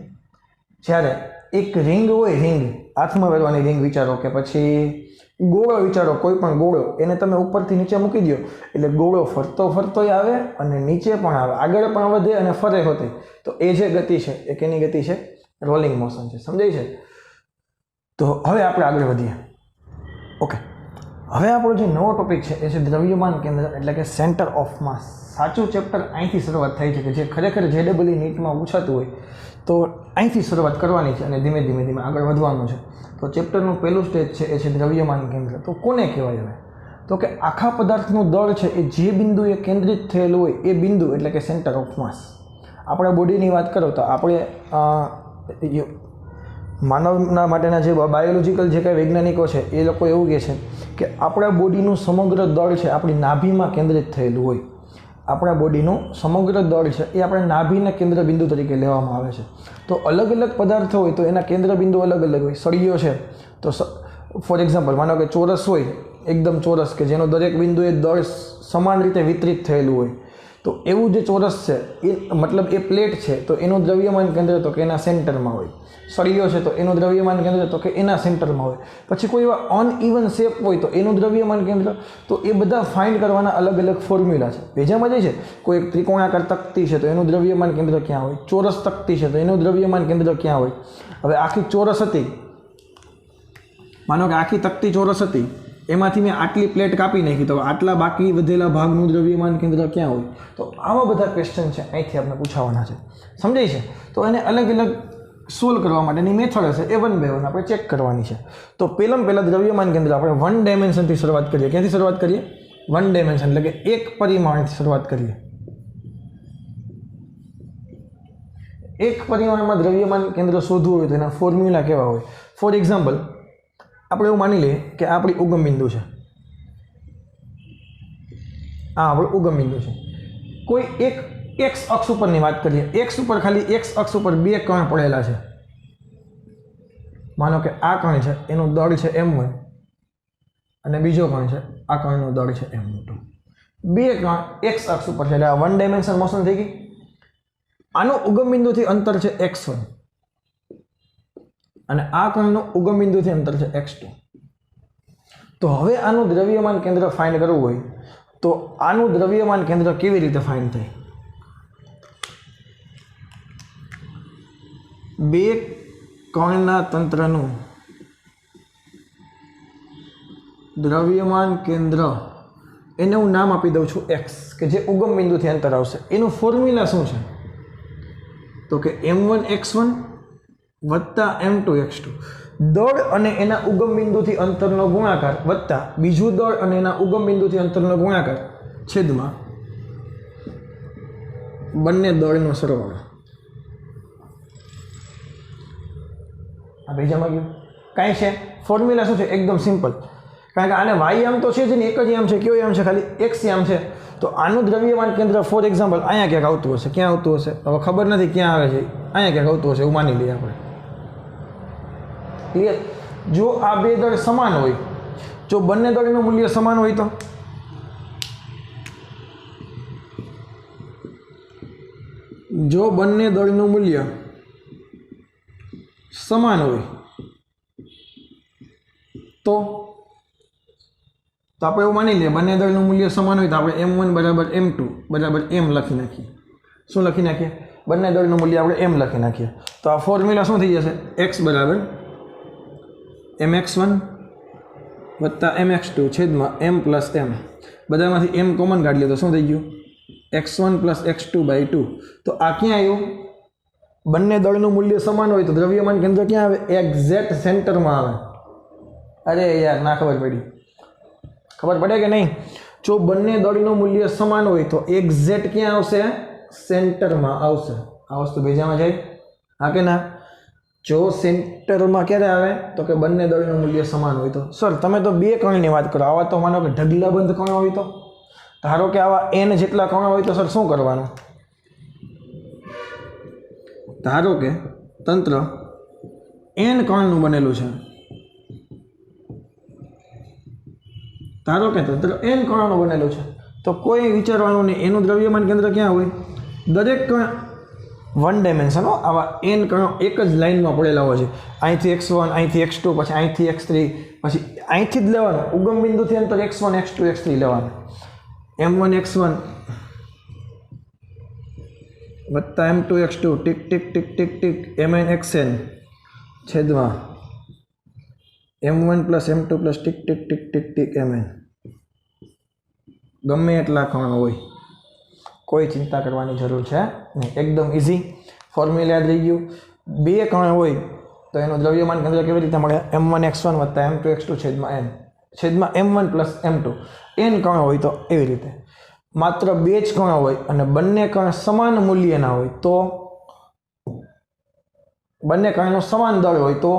જ્યારે એક રિંગ હોય, રિંગ હાથમાં પહેરવાની રિંગ વિચારો, કે પછી ગોળો વિચારો, કોઈ પણ ગોળો, એને તમે ઉપરથી નીચે મૂકી દો એટલે ગોળો ફરતો ફરતોય આવે અને નીચે પણ આવે, આગળ પણ વધે અને ફરે હોતે. તો એ જે ગતિ છે એ કેની ગતિ છે? રોલિંગ મોશન છે. સમજાય છે? તો હવે આપણે આગળ વધીએ. ઓકે, હવે આપણો જે નવો ટોપિક છે એ છે દ્રવ્યમાન કેન્દ્ર, એટલે કે સેન્ટર ઓફ માસ. સાચું ચેપ્ટર અહીંથી શરૂઆત થાય છે, કે જે ખરેખર JEE નીટમાં પૂછાતું હોય તો અહીંથી શરૂઆત કરવાની છે અને ધીમે ધીમે આગળ વધવાનું છે. તો ચેપ્ટરનું પહેલું સ્ટેજ છે એ છે દ્રવ્યમાન કેન્દ્ર. તો કોને કહેવાય? હવે તો કે આખા પદાર્થનું દળ છે એ જે બિંદુએ કેન્દ્રિત થયેલું હોય એ બિંદુ એટલે કે સેન્ટર ઓફ માસ. આપણા બોડીની વાત કરો તો આપણે માનવના માટેના જે બાયોલોજિકલ જે કાંઈ વૈજ્ઞાનિકો છે એ લોકો એવું કહે છે કે આપણા બોડીનું સમગ્ર દળ છે આપણી નાભીમાં કેન્દ્રિત થયેલું હોય. આપણા બોડીનું સમગ્ર દળ છે એ આપણે નાભીના કેન્દ્ર બિંદુ તરીકે લેવામાં આવે છે. તો અલગ અલગ પદાર્થો હોય તો એના કેન્દ્ર બિંદુ અલગ અલગ હોય. સળિયો છે તો ફોર એક્ઝામ્પલ માનો કે ચોરસ હોય, એકદમ ચોરસ, કે જેનો દરેક બિંદુએ દળ સમાન રીતે વિતરિત થયેલું હોય, તો એવું જે ચોરસ છે એ મતલબ એ પ્લેટ છે તો એનું દ્રવ્યમાન કેન્દ્ર તો કે એના સેન્ટરમાં હોય. સળિયો છે તો એનું દ્રવ્યમાન કેન્દ્ર તો કે એના સેન્ટરમાં હોય. પછી કોઈ એવા અનઇવન શેપ હોય તો એનું દ્રવ્યમાન કેન્દ્ર. તો એ બધા ફાઇન્ડ કરવાના અલગ અલગ ફોર્મ્યુલા છે. ભેજામાં જાય છે, કોઈ એક ત્રિકોણાકાર તકતી છે તો એનું દ્રવ્યમાન કેન્દ્ર ક્યાં હોય, ચોરસ તકતી છે તો એનું દ્રવ્યમાન કેન્દ્ર ક્યાં હોય. હવે આખી ચોરસ હતી, માનો કે આખી તકતી ચોરસ હતી, એમાંથી મેં આટલી પ્લેટ કાપી નાખી તો આટલા બાકી વધેલા ભાગનું દ્રવ્યમાન કેન્દ્ર ક્યાં હોય. તો આવા બધા ક્વેશ્ચન છે અહીંથી આપણે પૂછાવાના છે. સમજાય છે? તો એને અલગ અલગ સોલ્વ કરવા માટેની મેથડ હશે એ 1 by 1 આપણે ચેક કરવાની છે. તો પહેલાં દ્રવ્યમાન કેન્દ્ર આપણે 1 ડાયમેન્શનથી શરૂઆત કરીએ. ક્યાંથી શરૂઆત કરીએ? 1 ડાયમેન્શન, એટલે કે એક પરિમાણથી શરૂઆત કરીએ. એક પરિમાણમાં દ્રવ્યમાન કેન્દ્ર શોધવું હોય તો એના ફોર્મ્યુલા કેવા હોય? ફોર એક્ઝામ્પલ આપણે એવું માની લઈએ કે આ આપણી ઉગમ બિંદુ છે, આ આપણું ઉગમ બિંદુ છે. કોઈ એક એક્સ અક્ષ ઉપરની વાત કરીએ, એક્સ ઉપર ખાલી એક્સ અક્ષ ઉપર 2 કણ પડેલા છે. માનો કે આ કણ છે એનું દળ છે m1 અને બીજો કણ છે આ કણનું દળ છે m2. 2 કણ એક્સ અક્ષ ઉપર છે એટલે આ 1 ડાયમેન્શન મોશન થઈ ગઈ. આનું ઉગમ બિંદુથી અંતર છે x1. અને આ કણનું ઉગમ બિંદુથી અંતર છે x2. તો હવે આનું દ્રવ્યમાન કેન્દ્ર ફાઇન્ડ કરવું હોય તો આનું દ્રવ્યમાન કેન્દ્ર કેવી રીતે ફાઇન્ડ થાય? બે કણના તંત્રનું દ્રવ્યમાન કેન્દ્ર, એને હું નામ આપી દઉં છું x, કે જે ઉગમ બિંદુથી અંતર આવશે. એનું ફોર્મ્યુલા શું છે? તો કે m1x1 વત્તા m2x2, દળ અને એના ઉગમ બિંદુથી અંતરનો ગુણાકાર વત્તા બીજું દળ અને એના ઉગમ બિંદુથી અંતરનો ગુણાકાર છેદમાં બંને દળનો સરવાળો. આ બીજામાં ગયું કાંઈ છે? ફોર્મ્યુલા શું છે? એકદમ સિમ્પલ. કારણ કે આને વાય યામ તો છે જ નહીં, એક જ યામ છે. કયો યામ છે? ખાલી x યામ છે. તો આનું દ્રવ્યમાન કેન્દ્ર ફોર એક્ઝામ્પલ અહીંયા ક્યાંક આવતું હશે. ક્યાં આવતું હશે હવે ખબર નથી, ક્યાં આવે છે, અહીંયા ક્યાંક આવતું હશે એવું માની લઈએ આપણે. ક્લિયર? જો આ બે દળ સમાન હોય, જો બંને દળનું મૂલ્ય સમાન હોય, તો જો બંને દળનું મૂલ્ય સમાન હોય તો આપણે એવું માની લઈએ બંને દળનું મૂલ્ય સમાન હોય તો આપણે m1 બરાબર m2 બરાબર m લખી નાખીએ. શું લખી નાખીએ? બંને દળનું મૂલ્ય આપણે m લખી નાખીએ. તો આ ફોર્મ્યુલા શું થઈ જશે? x બરાબર mx1 વત્તા mx2 છેદમાં m પ્લસ m. બધામાંથી m કોમન કાઢી લે તો શું થઈ ગયું? x1 plus x2/2. તો આ ક્યાં આવ્યું? બંને દળનું મૂલ્ય સમાન હોય તો દ્રવ્યમાન કેન્દ્ર ક્યાં આવે? એક્ઝેક્ટ સેન્ટરમાં આવે. અરે યાર, ના ખબર પડી. ખબર પડે કે નહીં? જો બંને દળનું મૂલ્ય સમાન હોય તો એક્ઝેક્ટ ક્યાં આવશે? સેન્ટરમાં આવશે. આ વસ્તુ બીજામાં જાય? હા કે ના? જો સેન્ટરમાં ક્યારે આવે? તો કે બંને દળનું મૂલ્ય સમાન હોય તો. સર તમે તો બે કણની વાત કરો, આવા તો માનો કે ઢગલાબંધ કણ હોય તો, ધારો કે આવા n જેટલા કણ હોય તો સર શું કરવાનું? ધારો કે તંત્ર n કણનું બનેલું છે, ધારો કે તંત્ર n કણનું બનેલું છે, તો કોઈ વિચારવાનું નહીં એનું દ્રવ્યમાન કેન્દ્ર ક્યાં હોય? દરેક કણ વન ડાયમેન્શન, આવા n કણો એક જ લાઇનમાં પડેલા હોય છે. અહીંથી x1, અહીંથી x2, પછી અહીંથી x3, પછી અહીંથી જ લેવાનું ઉગમ બિંદુથી અંતર x1, x2, x3 લેવાનું. m1 x1 વત્તા m2 x2 tick tick tick tick tick mn xn છેદમાં m1 plus m2 plus tick tick tick tick tick mn. ગમે એટલા કણ હોય, કોઈ ચિંતા કરવાની જરૂર છે નહીં. એકદમ ઇઝી ફોર્મ્યુલા યાદ રહી ગયું. બે કણ હોય તો એનું દ્રવ્યમાન કેન્દ્ર કેવી રીતે મળે? m1 x1 વત્તા m2 x2 છેદમાં n છેદમાં m1 પ્લસ m2. n કણ હોય તો એવી રીતે. માત્ર બે જ કણ હોય અને બંને કણ સમાન મૂલ્યના હોય તો, બંને કણનું સમાન દળ હોય તો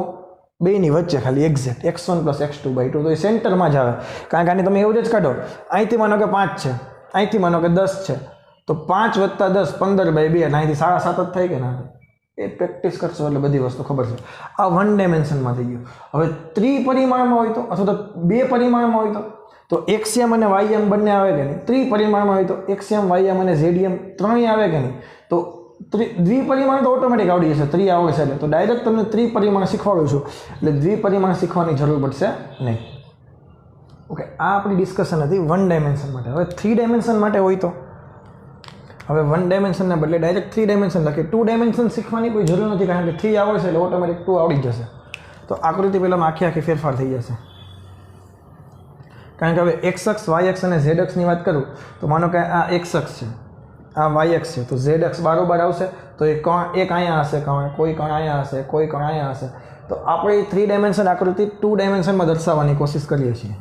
બેની વચ્ચે ખાલી એક્ઝેક્ટ x1 પ્લસ x2/2, તો એ સેન્ટરમાં જ આવે. કારણ કે આની તમે એવરેજ કાઢો, અહીંથી માનો કે 5 છે, અહીંથી માનો કે 10 છે, તો 5 વત્તા 10 15/2, અને અહીંથી 7.5 જ થાય કે ના? એ પ્રેક્ટિસ કરશો એટલે બધી વસ્તુ ખબર છે. આ વન ડાયમેન્શનમાં થઈ ગયું. હવે ત્રિપરિમાણમાં હોય તો, અથવા તો બે પરિમાણમાં હોય તો એક્સએમ અને વાયએમ બંને આવે કે નહીં? ત્રિપરિમાણમાં હોય તો એક્સએમ, વાયએમ અને ઝેડીએમ ત્રણેય આવે કે નહીં? તો દ્વિપરિમાણ તો ઓટોમેટિક આવડી જશે, ત્રિ આવે છે એટલે. તો ડાયરેક્ટ તમને ત્રિપરિમાણ શીખવાડું છું, એટલે દ્વિપરિમાણ શીખવાની જરૂર પડશે નહીં. ઓકે, આ આપણી ડિસ્કશન હતી વન ડાયમેન્શન માટે. હવે 3 ડાયમેન્શન માટે હોય તો, હવે 1 ડાયમેન્શનના બદલે ડાયરેક્ટ 3 ડાયમેન્શન લખીએ. 2 ડાયમેન્શન શીખવાની કોઈ જરૂર નથી, કારણ કે 3 આવડશે એટલે ઓટોમેટિક 2 આવડી જશે. તો આકૃતિ પહેલાં આખી ફેરફાર થઈ જશે. કારણ કે હવે x અક્ષ, y અક્ષ અને z અક્ષની વાત કરું તો માનો કે આ x અક્ષ છે, આ y અક્ષ છે, તો z અક્ષ બારોબાર આવશે. તો એ કણ એક અહીંયા હશે, કોઈ કણ અહીંયા હશે, કોઈ કણ અહીંયા હશે. તો આપણે 3 ડાયમેન્શન આકૃતિ 2 ડાયમેન્શનમાં દર્શાવવાની કોશિશ કરીએ છીએ.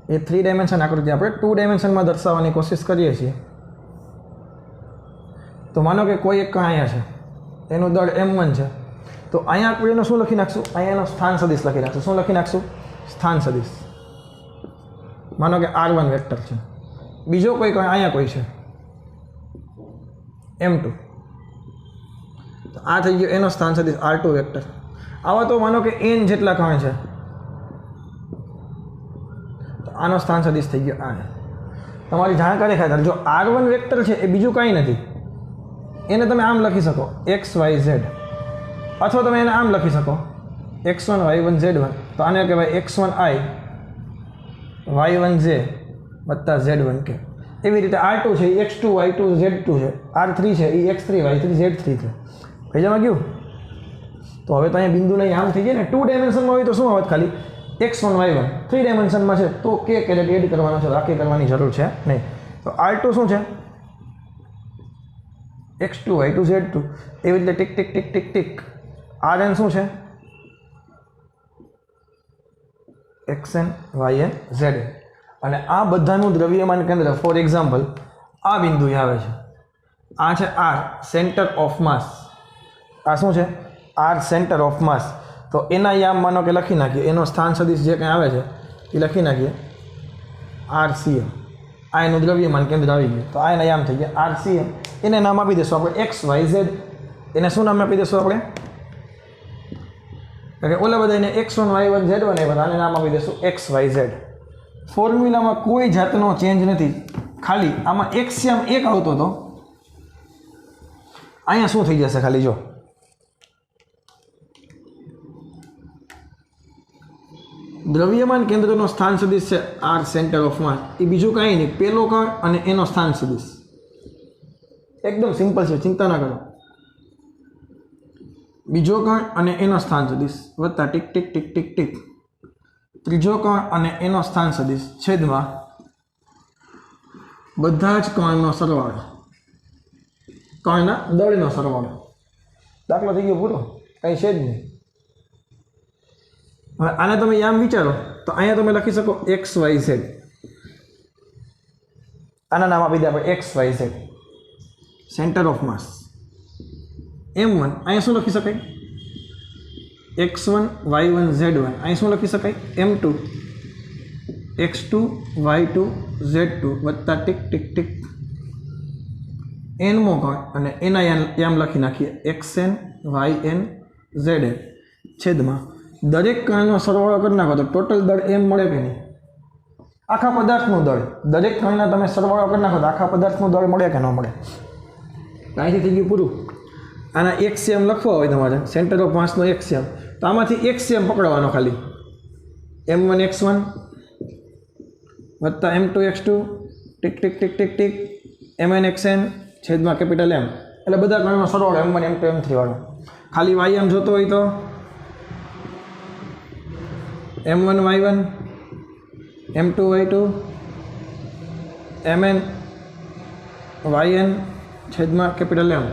એ 3 ડાયમેન્શન આકૃતિ આપણે 2 ડાયમેન્શનમાં દર્શાવવાની કોશિશ કરીએ છીએ. તો માનો કે કોઈ એક કણ અહીંયા છે, એનું દળ m1 છે, તો અહીંયા આપણે એનો શું લખી નાખશું? અહીંયાનો સ્થાન સદિશ લખી નાખશું. શું લખી નાખશું? સ્થાન સદિશ. માનો કે r1 વેક્ટર છે, બીજો કોઈ કણ અહીંયા કોઈ છે m2, તો આ થઈ ગયો એનો સ્થાન સદિશ r2 વેક્ટર. આવા તો માનો કે n જેટલા કણ છે, તો આનો સ્થાન સદિશ થઈ ગયો આ. તમારી જાણકારી ખાતર, જો r1 વેક્ટર છે એ બીજું કાંઈ નથી, એને તમે આમ લખી શકો એક્સ વાય ઝેડ, અથવા તમે એને આમ લખી શકો x1 y1 z1, તો આને કહેવાય x1 i y1 j વત્તા z1 કે. એવી રીતે R2 છે એ x2 y2 z2 છે, R3 છે એ x3 y3 z3 છે. ભેજામાં ગયું? તો હવે તો અહીંયા બિંદુને આમ થઈ ગયા ને. 2 ડાયમેન્શનમાં હોય તો શું આવત? ખાલી x1 y1. 3 ડાયમેન્શનમાં છે તો કે કેરેટ એડ કરવાનો છે, બાકી કરવાની જરૂર છે નહીં. તો R2 શું છે? x2 y2 z2. એવી રીતે tick tick tick tick tick. Rn શું છે? xn yn zn. અને આ બધાનું દ્રવ્યમાન કેન્દ્ર ફોર એક્ઝામ્પલ આ બિંદુ આવે છે. આ છે R સેન્ટર ઓફ માસ. આ શું છે? R સેન્ટર ઓફ માસ. તો એના યામ માનો કે લખી નાખીએ, એનો સ્થાન સદિશ જે કંઈ આવે છે એ લખી નાખીએ RCM. આ એનું દ્રવ્યમાન કેન્દ્ર આવી ગયું. તો આ એના યામ થઈ ગયા RCM. એને નામ આપી દઈશું આપણે XYZ. એને શું નામ આપી દઈશું આપણે? કે ઓલા બધા એને x1 y1 z1 એ બધાને નામ આપી દઈશું XYZ. ફોર્મ્યુલામાં કોઈ જાતનો ચેન્જ નથી, ખાલી આમાં એક્સિયમ એક આવતો હતો, અહીંયા શું થઈ જશે ખાલી જો દ્રવ્યમાન કેન્દ્રનો સ્થાન સદિશ છે R સેન્ટર ઓફ માસ. એ બીજું કાંઈ નહીં, પેલો કણ અને એનો સ્થાન સદિશ. એકદમ સિમ્પલ છે, ચિંતા ના કરો. બીજો કણ અને એનો સ્થાન સદિશ વત્તા tick tick tick tick tick. ત્રીજો કણ અને એનો સ્થાન સદિશ છેદમાં બધા જ કણનો સરવાળો, કણના દળનો સરવાળો. દાખલો થઈ ગયો પૂરો, કંઈ છે જ નહીં. હવે આને તમે યામ વિચારો તો અહીંયા તમે લખી શકો XYZ. આના નામ આપી દે આપણે XYZ centre of mass. M1 અહીંયા શું લખી શકાય? x1 y1 z1. અહીં શું લખી શકાય? M2 x2 y2 z2 વત્તા ટીક ટીક ટીક n મો કણ અને એના યામ લખી નાખીએ xn yn zn છેદમાં દરેક કણનો સરવાળો કરી નાખો તો ટોટલ દળ m મળે કે નહીં? આખા પદાર્થનું દળ. દરેક કણના તમે સરવાળો કરી નાખો તો આખા પદાર્થનું દળ મળે કે ન મળે? અહીંથી થઈ ગયું પૂરું. આના એક્સિયમ લખવા હોય તમારે, સેન્ટર ઓફ માસનો એક્સિયમ, તો આમાંથી એક્સિયમ પકડવાનો ખાલી. m1 x1 વત્તા m2 x2 tick tick tick tick tick mn xn છેદમાં કેપિટલ M. એટલે બધા કણનો સરવાળો m1 m2 m3 વાળો. ખાલી ym જોતો હોય તો m1 y1 m2 y2 mn yn છેદમાં કેપિટલ M.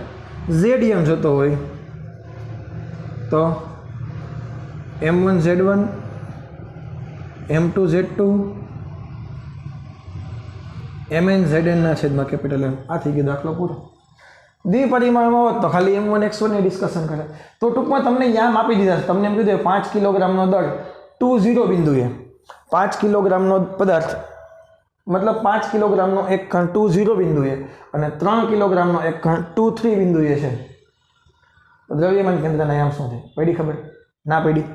ZM જોતો હોય તો m1 z1 m2 z2 mn zn ના છેદમાં કેપિટલ M. આ થઈ ગયો દાખલો પૂરો. દ્વિપરિમાણમાં હોત તો ખાલી m1 x1 ની ડિસ્કશન કરે. તો ટૂંકમાં તમને યામ આપી દીધા છે. તમને એમ કીધું 5 કિલોગ્રામનો દળ 20 બિંદુએ, 5 કિલોગ્રામનો પદાર્થ મતલબ 5 કિલોગ્રામનો એક કણ 20 બિંદુએ અને 3 કિલોગ્રામનો એક કણ 23 બિંદુએ છે. દ્રવ્યમાન કેન્દ્રના યામ શું છે? પડી ખબર? ના પડી?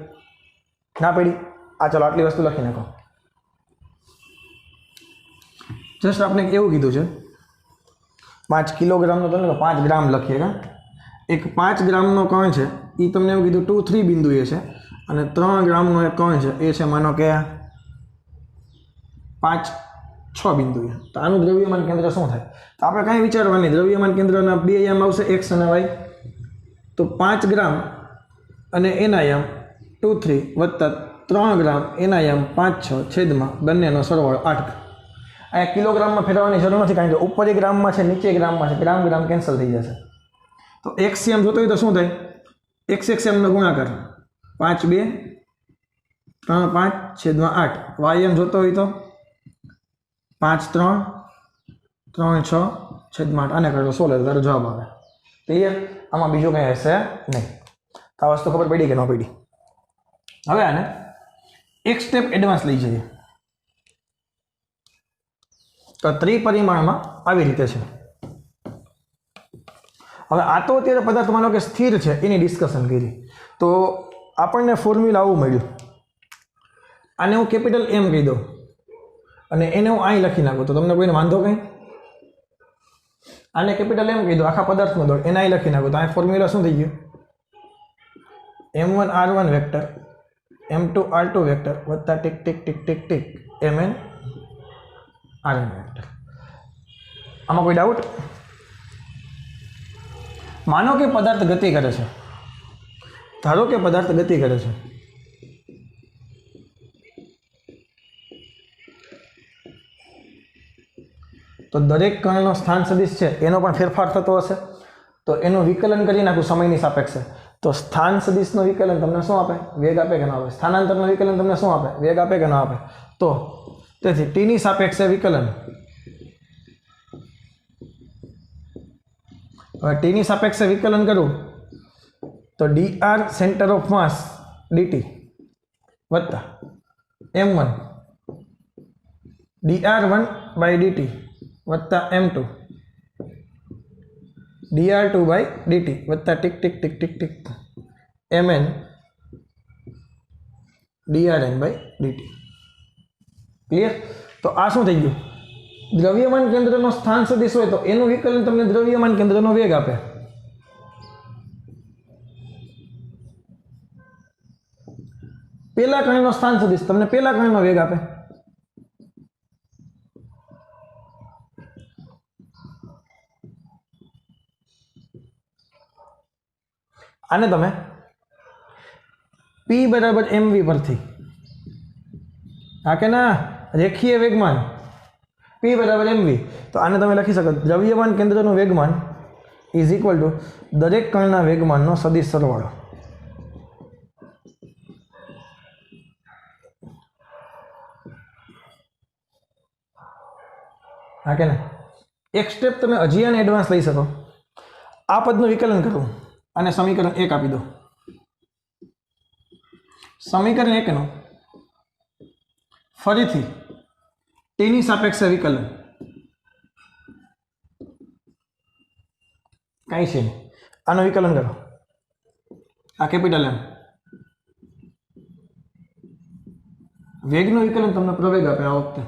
ના પડી? આ ચાલો આટલી વસ્તુ લખી નાખો. જસ્ટ આપણે એવું કીધું છે 5 કિલોગ્રામનો તમને 5 ગ્રામ લખીએ કા. એક 5 ગ્રામનો કણ છે એ તમને એવું કીધું 23 બિંદુએ છે અને 3 ગ્રામનો એક કણ છે એ છે માનો કે 5-6 બિંદુએ. તો આનું દ્રવ્યમાન કેન્દ્ર શું થાય? તો આપણે કાંઈ વિચારવાની, દ્રવ્યમાન કેન્દ્રના બે યામ આવશે x અને y. તો 5 ગ્રામ અને એના યામ 23 વત્તા 3 ગ્રામ એના યામ 5-6 છેદમાં બંનેનો સરવાળો 8. અહીંયા કિલોગ્રામમાં ફેરવવાની જરૂર નથી, કારણ કે ઉપર ગ્રામમાં છે, નીચે ગ્રામમાં છે, ગ્રામ ગ્રામ કેન્સલ થઈ જશે. તો XCM જોતો હોય તો શું થાય? XXMનો ગુણાકાર 5 2 3 5 છેદમાં 8. YM જોતો હોય તો 5 3 3 6 છેદમાં 8. આને કરો 16 તારો જવાબ આવે. ક્લિયર? આમાં બીજું કંઈ હશે નહીં. આ વસ્તુ ખબર પડી કે ન પડી? હવે આને એક સ્ટેપ એડવાન્સ લઈ જઈએ. તો ત્રિપરિમાણમાં આવી રીતે છે. હવે આ તો અત્યારે પદાર્થ માનો કે સ્થિર છે એની ડિસ્કશન કરી, તો આપણને ફોર્મ્યુલા આવું મળ્યું. આને હું કેપિટલ M કહી દઉં અને એને હું અહીં લખી નાખું તો તમને કોઈને વાંધો કંઈ? આને કેપિટલ એમ કીધું, આખા પદાર્થનો દળ, એના લખી નાખો તો આ ફોર્મ્યુલા શું થઈ ગયું? m1r1 વેક્ટર m2r2 વેક્ટર વત્તા tick tick tick tick tick mn rn vector. આમાં કોઈ ડાઉટ? માનો કે પદાર્થ ગતિ કરે છે, ધારો કે પદાર્થ ગતિ કરે છે, તો દરેક કણનો સ્થાન સદિશ છે એનો પણ ફેરફાર થતો હશે, તો એનું વિકલન કરી નાખું સમયની સાપેક્ષે. તો સ્થાન સદિશનું વિકલન તમને શું આપે? વેગ આપે કે ન આપે? સ્થાનાંતરનું વિકલન તમને શું આપે? વેગ આપે કે ન આપે? તો તેથી ટીની સાપેક્ષે વિકલન, હવે ટીની સાપેક્ષે વિકલન કરું તો dr centre of mass dt વત્તા m1 dr1 બાય dt વત્તા m2 dr2 બાય dt વત્તા tick tick tick tick tick mn drn by dt. Clear? તો આ શું થઈ ગયું? દ્રવ્યમાન કેન્દ્રનો સ્થાન સદિશ હોય તો એનું વિકલન તમને દ્રવ્યમાન કેન્દ્રનો વેગ આપે. પેલા કણનો સ્થાન સદિશ તમને પેલા કણનો વેગ આપે. આને તમે P બરાબર mv પરથી, હા કે ના, રેખીય વેગમાન P બરાબર mv, તો આને તમે લખી શકો દ્રવ્યમાન કેન્દ્રનું વેગમાન ઇઝ ઇક્વલ ટુ દરેક કણના વેગમાનનો સદિશ સરવાળો. હા કે ના? એક સ્ટેપ તમે હજી આને એડવાન્સ લઈ શકો. આ પદનું વિકલન કરો અને સમીકરણ 1 આપી દો. સમીકરણ 1 નો ફરીથી ટીની સાપેક્ષે વિકલન કાંઈ છે નહીં. આનું વિકલન કરો, આ કેપિટલ એમ, વેગનું વિકલન તમને પ્રવેગ આપે આ વખતે.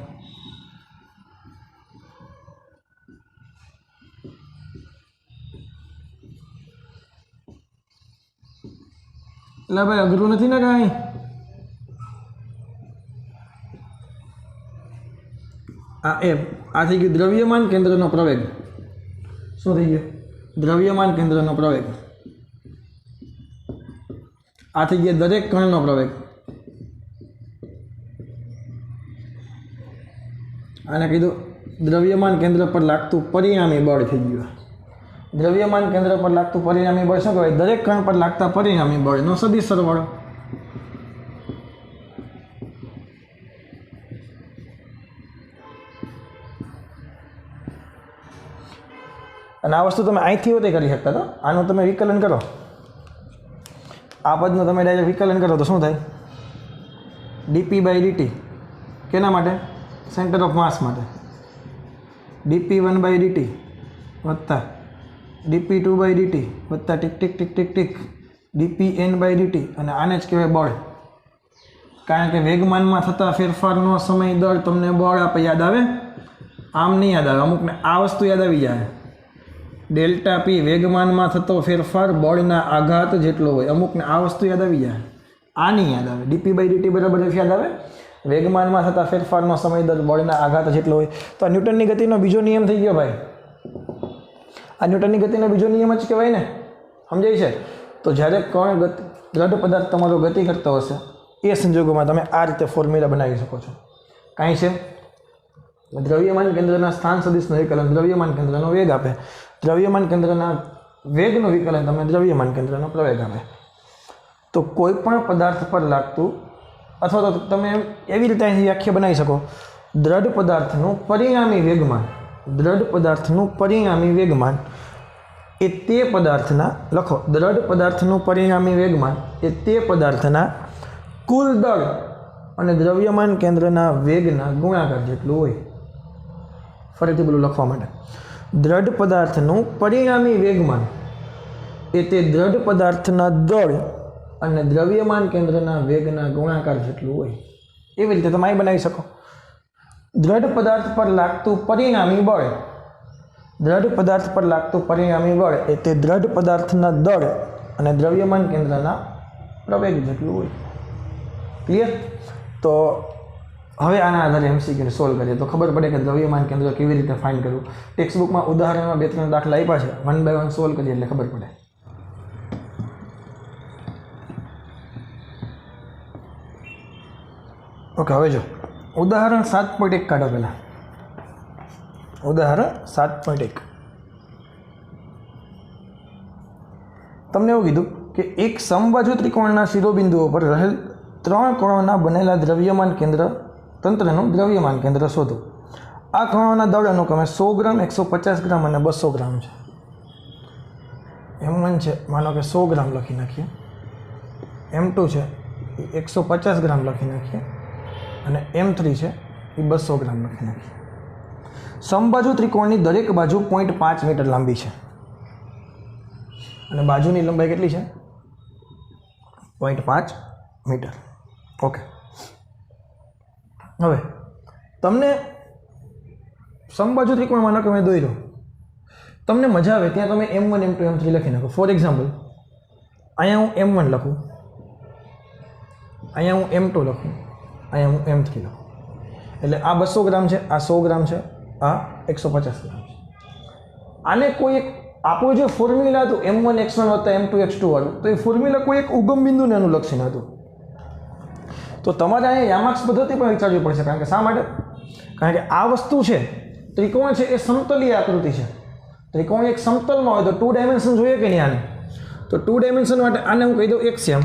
એટલે ભાઈ અઘરું નથી ને કાંઈ? આ થઈ ગયું દ્રવ્યમાન કેન્દ્રનો પ્રવેગ. શું થઈ ગયું? દ્રવ્યમાન કેન્દ્રનો પ્રવેગ. આ થઈ ગયા દરેક કણનો પ્રવેગ. આને કીધું દ્રવ્યમાન કેન્દ્ર પર લાગતું પરિણામી બળ થઈ ગયું. દ્રવ્યમાન કેન્દ્ર પર લાગતું પરિણામી બળ શું કહેવાય? દરેક કણ પર લાગતા પરિણામી બળનો સદિશ સરવાળો. અને આ વસ્તુ તમે અહીંથી હોતે કરી શકતા તો આનું તમે વિકલન કરો, આ પદનું તમે ડાયરેક્ટ વિકલન કરો તો શું થાય? dp બાય dt કેના માટે? સેન્ટર ઓફ માસ માટે. dp1 બાય dt વત્તા dp2 બાય dt વત્તા tick tick tick tick tick dpn by dt, અને આને જ કહેવાય બળ. કારણ કે વેગમાનમાં થતા ફેરફારનો સમય દર તમને બળ આપે. યાદ આવે? આમ નહીં યાદ આવે, અમુકને આ વસ્તુ યાદ આવી જાય. ડેલ્ટા પી વેગમાનમાં થતો ફેરફાર બળના આઘાત જેટલો હોય. અમુકને આ વસ્તુ યાદ આવી જાય, આ નહીં યાદ આવે. ડીપી બાય ડીટી બરાબર યાદ આવે? વેગમાનમાં થતા ફેરફારનો સમય દર બળના આઘાત જેટલો હોય. તો આ ન્યૂટનની ગતિનો બીજો નિયમ થઈ ગયો ભાઈ. આ ન્યૂટનની ગતિનો બીજો નિયમ જ કહેવાય ને. સમજાય છે? તો જ્યારે કણ દ્રઢ પદાર્થ તમારો ગતિ કરતો હશે એ સંજોગોમાં તમે આ રીતે ફોર્મ્યુલા બનાવી શકો છો. કાંઈ છે? દ્રવ્યમાન કેન્દ્રના સ્થાન સદિશનું વિકલન દ્રવ્યમાન કેન્દ્રનો વેગ આપે. દ્રવ્યમાન કેન્દ્રના વેગનું વિકલન તમને દ્રવ્યમાન કેન્દ્રનો પ્રવેગ આપે. તો કોઈ પણ પદાર્થ પર લાગતું, અથવા તો તમે એવી રીતે અહીંથી વ્યાખ્યા બનાવી શકો, દ્રઢ પદાર્થનું પરિણામી વેગમાન, દ્રઢ પદાર્થનું પરિણામી વેગમાન એ તે પદાર્થના, લખો, દ્રઢ પદાર્થનું પરિણામી વેગમાન એ તે પદાર્થના કુલ દળ અને દ્રવ્યમાન કેન્દ્રના વેગના ગુણાકાર જેટલું હોય. ફરીથી બોલું લખવા માટે, દ્રઢ પદાર્થનું પરિણામી વેગમાન એ તે દ્રઢ પદાર્થના દળ અને દ્રવ્યમાન કેન્દ્રના વેગના ગુણાકાર જેટલું હોય. એવી રીતે તમે અહીં બનાવી શકો. દ્રઢ પદાર્થ પર લાગતું પરિણામી બળ દ્રઢ પદાર્થ પર લાગતું પરિણામી બળ એ તે દ્રઢ પદાર્થના દળ અને દ્રવ્યમાન કેન્દ્રના પ્રવેગ જેટલું હોય. ક્લિયર? તો હવે આના આધારે MCQ સોલ્વ કરીએ તો ખબર પડે કે દ્રવ્યમાન કેન્દ્ર કેવી રીતે ફાઇન્ડ કરવું. ટેક્સ્ટ બુકમાં ઉદાહરણમાં 2-3 દાખલા આપ્યા છે, 1 by 1 સોલ્વ કરીએ એટલે ખબર પડે. ઓકે, હવે જો ઉદાહરણ 7.1 કાઢો. પહેલાં ઉદાહરણ 7.1 તમને એવું કીધું કે એક સમબાજુ ત્રિકોણના શિરોબિંદુઓ પર રહેલ 3 કણોના બનેલા દ્રવ્યમાન કેન્દ્ર તંત્રનું દ્રવ્યમાન કેન્દ્ર શોધો. આ કણોના દળ અનુક્રમે 100 ગ્રામ, 150 ગ્રામ અને 200 ગ્રામ છે. M1 છે, માનો કે 100 ગ્રામ લખી નાખીએ. M2 છે એ 150 ગ્રામ લખી નાખીએ અને M3 છે એ 200 ગ્રામ લખી નાખીએ. સમબાજુ ત્રિકોણની દરેક બાજુ 0.5 મીટર લાંબી છે અને બાજુની લંબાઈ કેટલી છે? 0.5 મીટર. ઓકે, હવે તમને સમબાજુ ત્રિકોણ માનો કે મેં દોર્યો, તમને મજા આવે ત્યાં તમે M1, M2, M3 લખી નાખો. ફોર એક્ઝામ્પલ, અહીંયા હું M1 લખું, અહીંયા હું M2 લખું, અહીંયા હું M3 લખું. એટલે આ 200 ગ્રામ છે, આ 100 ગ્રામ છે, આ 150 ગ્રામ છે. આને કોઈ એક આપણું જે ફોર્મ્યુલા હતું M1 X1 વત્તા M2 X2 વાળું, તો એ ફોર્મ્યુલા કોઈ એક ઉગમ બિંદુને અનુલક્ષીને હતું. તો તમારે અહીંયા યામાક્ષ પદ્ધતિ પણ વિચારવી પડશે. કારણ કે શા માટે? કારણ કે આ વસ્તુ છે, ત્રિકોણ છે એ સમતલીય આકૃતિ છે. ત્રિકોણ એક સમતલમાં હોય તો 2 ડાયમેન્શન જોઈએ કે નહીં આને? તો 2 ડાયમેન્શન માટે આને હું કહી દઉં એક્સિયમ.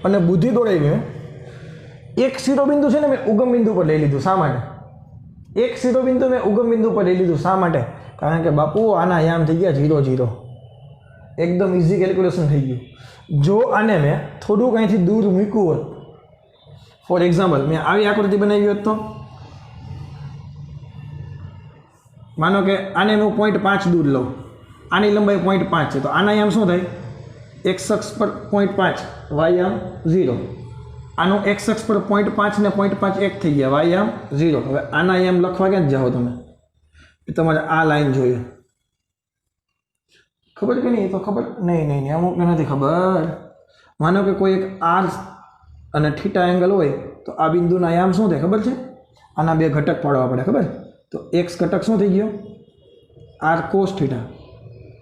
અને બુદ્ધિ દોડાવી મેં એક શિરોબિંદુ છે ને મેં ઉગમ બિંદુ પર લઈ લીધું. શા માટે? એક શિરોબિંદુ મેં ઉગમ બિંદુ પર લઈ લીધું. શા માટે? કારણ કે બાપુ આના યામ થઈ ગયા 0, 0. એકદમ ઇઝી કેલ્ક્યુલેશન થઈ ગયું. જો આને મેં થોડુંક અહીંથી દૂર મૂક્યું હોત, ફોર એક્ઝામ્પલ મેં આવી આકૃતિ બનાવી હોત, તો માનો કે આને હું 0.5 દૂર લઉં, આની લંબાઈ 0.5 છે, તો આના યામ શું થાય? x અક્ષ પર 0.5, y યામ 0. આનું x અક્ષ પર 0.5 ને 0.5 એક થઈ ગયા, y યામ 0. હવે આના યામ લખવા ક્યાં જાઓ તમે? તમારે આ લાઈન જોઈએ. ખબર કે નહીં? તો ખબર નહીં, અમુક નથી ખબર. માનો કે કોઈ એક r અને θ એંગલ હોય તો આ બિંદુના યામ શું થાય ખબર છે? આના 2 ઘટક પાડવા પડે. ખબર? તો x ઘટક શું થઈ ગયો? r cos θ